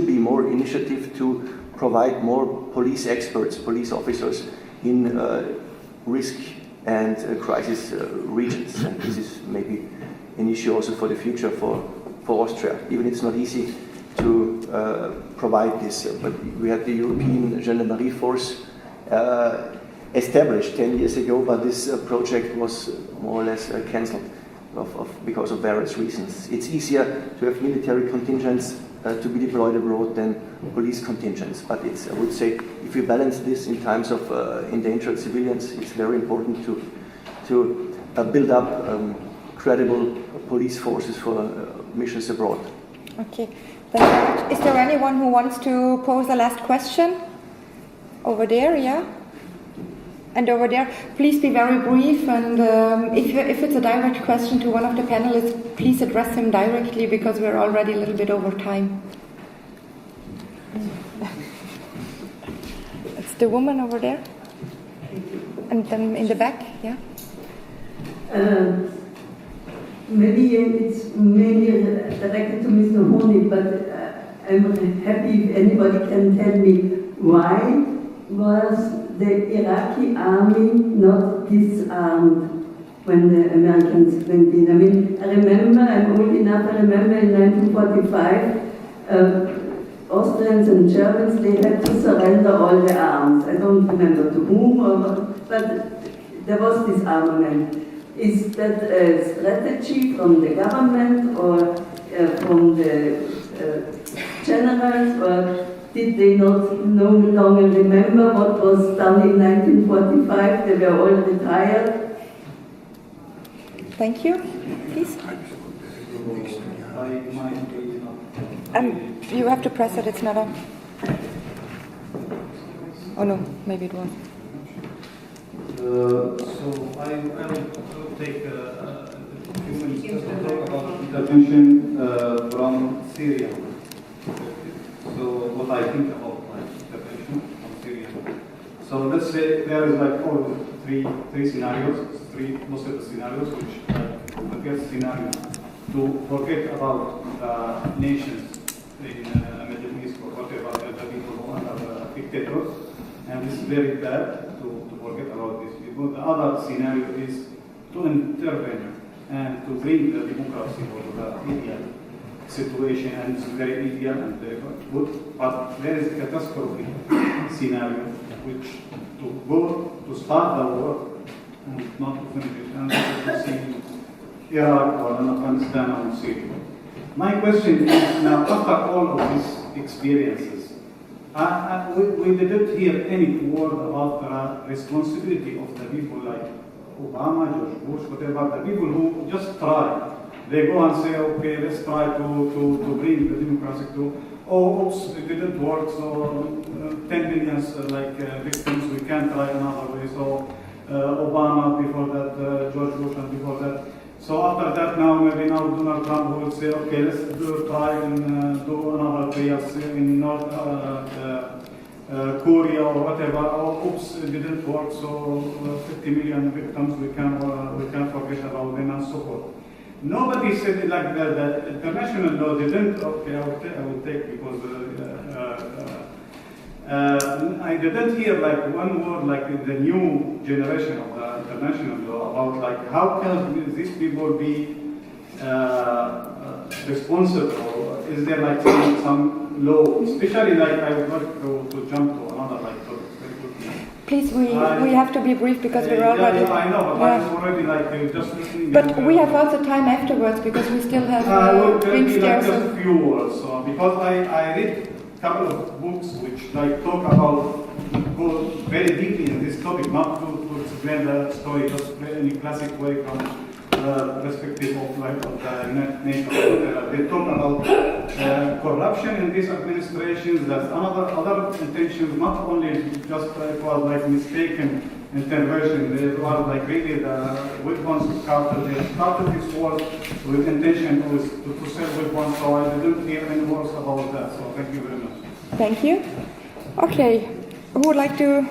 be more initiative to provide more police experts, police officers in risk and crisis regions. And this is maybe an issue also for the future for Austria. Even it's not easy to provide this, but we had the European Gendarmerie Force established 10 years ago, but this project was more or less cancelled because of various reasons. It's easier to have military contingents to be deployed abroad than police contingents, but I would say, if we balance this in times of endangered civilians, it's very important to build up credible police forces for missions abroad. Okay. Is there anyone who wants to pose a last question? Over there, yeah? And over there, please be very brief, and if it's a direct question to one of the panelists, please address him directly, because we're already a little bit over time. It's the woman over there, and then in the back, yeah. Maybe it's mainly directed to Mr. Honig, but I'm happy if anybody can tell me why was the Iraqi army not disarmed when the Americans went in. I mean, I remember, I'm old enough, I remember in 1945, Austrians and Germans, they had to surrender all the arms. I don't remember to whom, but there was disarmament. Is that a strategy from the government or from the generals, or did they not no longer remember what was done in 1945? They were all retired. Thank you. Please. You have to press it, it's not on. Oh no, maybe it was. So I will take a few minutes just to talk about intervention from Syria. So what I think about intervention from Syria. So let's say there is like three scenarios, three possible scenarios, which the first scenario to forget about nations in Middle East or whatever, the people who are dictators, and this is very bad to forget about these people. The other scenario is to intervene and to bring the democracy or the ideal situation, and it's very ideal and very good. But there is a catastrophe scenario, which to go to start the war and not to finish it, and to see Iraq or Afghanistan or Syria. My question is now, after all of these experiences, we didn't hear any word about the responsibility of the people like Obama, George Bush, whatever, the people who just try. They go and say, okay, let's try to bring the democracy to, oh, oops, it didn't work, so 10 million victims, we can't try another way. So Obama before that, George Bush and before that. So after that, maybe Donald Trump will say, okay, let's try and do another 3 years in North Korea or whatever. Oh, oops, it didn't work. So 50 million victims, we can forget about them and so forth. Nobody said it like that. The international law didn't. Okay, I will take because I didn't hear like one word like the new generation of the international law about like how can these people be responsible? Is there like some law, especially like I would like to jump to another like topic. Please, we have to be brief because we're already. Yeah, I know, but I'm already like just listening. But we have also time afterwards because we still have drinks there. Just a few words, because I read a couple of books which like talk about, go very deeply in this topic, not to explain the story just in a classic way from the perspective of like of the nation. They talk about corruption in these administrations. That's other intentions, not only just it was like mistaken intervention. They were like really the weapons started. They started this war with intention to sell weapons. So I didn't hear any words about that. So thank you very much. Thank you. Okay, who would like to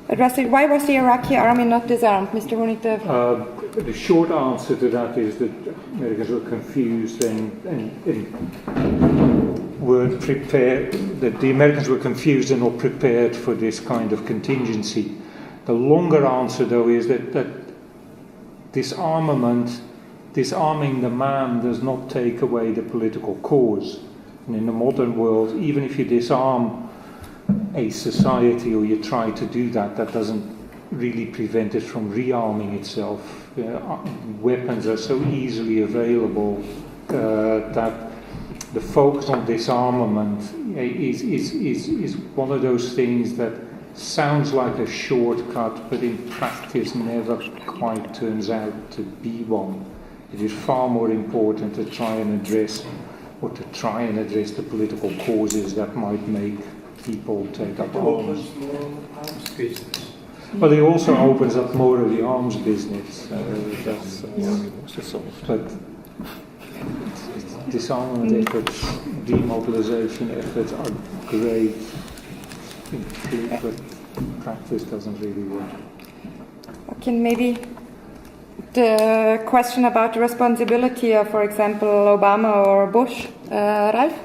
address it? Why was the Iraqi army not disarmed, Mr. Honig? The short answer to that is that Americans were confused and weren't prepared, that the Americans were confused and not prepared for this kind of contingency. The longer answer, though, is that disarming the man does not take away the political cause. And in the modern world, even if you disarm a society or you try to do that, that doesn't really prevent it from rearming itself. Weapons are so easily available that the focus on disarmament is one of those things that sounds like a shortcut, but in practice never quite turns out to be one. It is far more important to try and address the political causes that might make people take up arms. But it also opens up more of the arms business. But disarmament efforts, demobilization efforts are great, but practice doesn't really work. Okay, maybe the question about the responsibility of, for example, Obama or Bush. Ralph,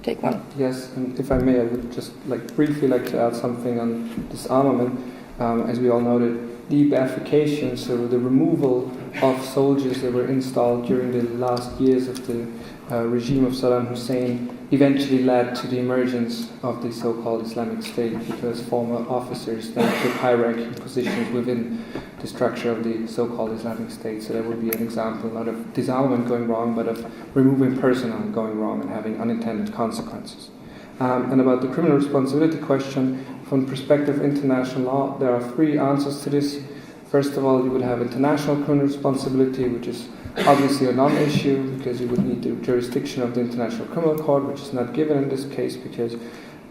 take one. Yes, and if I may, I would just briefly like to add something on disarmament. As we all know, the de-Ba'athification, so the removal of soldiers that were installed during the last years of the regime of Saddam Hussein eventually led to the emergence of the so-called Islamic State, because former officers then took high-ranking positions within the structure of the so-called Islamic State. So that would be an example not of disarmament going wrong, but of removing personnel going wrong and having unintended consequences. And about the criminal responsibility question, from the perspective of international law, there are three answers to this. First of all, you would have international criminal responsibility, which is obviously a non-issue because you would need the jurisdiction of the International Criminal Court, which is not given in this case because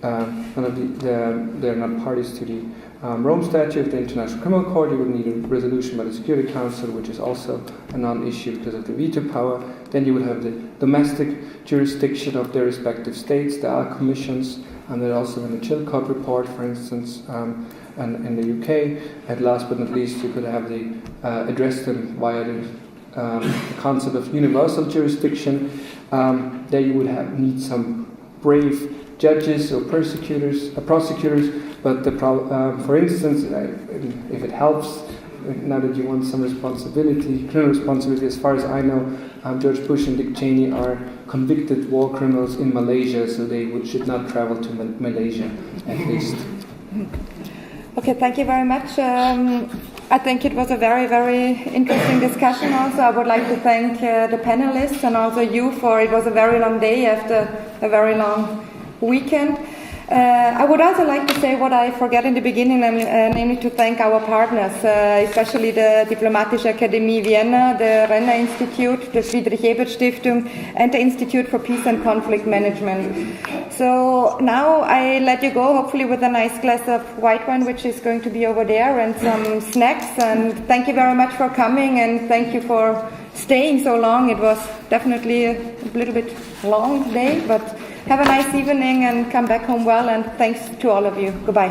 they're not parties to the Rome Statute of the International Criminal Court. You would need a resolution by the Security Council, which is also a non-issue because of the veto power. Then you would have the domestic jurisdiction of their respective states, the ALC commissions, and then also in the Chilcot report, for instance, and in the UK. And last but not least, you could have the address them via the concept of universal jurisdiction. There you would need some brave judges or prosecutors, but for instance, if it helps, now that you want some responsibility, criminal responsibility, as far as I know, George Bush and Dick Cheney are convicted war criminals in Malaysia, so they should not travel to Malaysia, at least. Okay, thank you very much. I think it was a very, very interesting discussion also. I would like to thank the panelists and also you it was a very long day after a very long weekend. I would also like to say what I forgot in the beginning, namely to thank our partners, especially the Diplomatische Akademie Vienna, the Renner Institute, the Friedrich-Ebert-Stiftung, and the Institute for Peace and Conflict Management. So now I let you go, hopefully with a nice glass of white wine, which is going to be over there, and some snacks. And thank you very much for coming, and thank you for staying so long. It was definitely a little bit long day, but have a nice evening and come back home well, and thanks to all of you. Goodbye.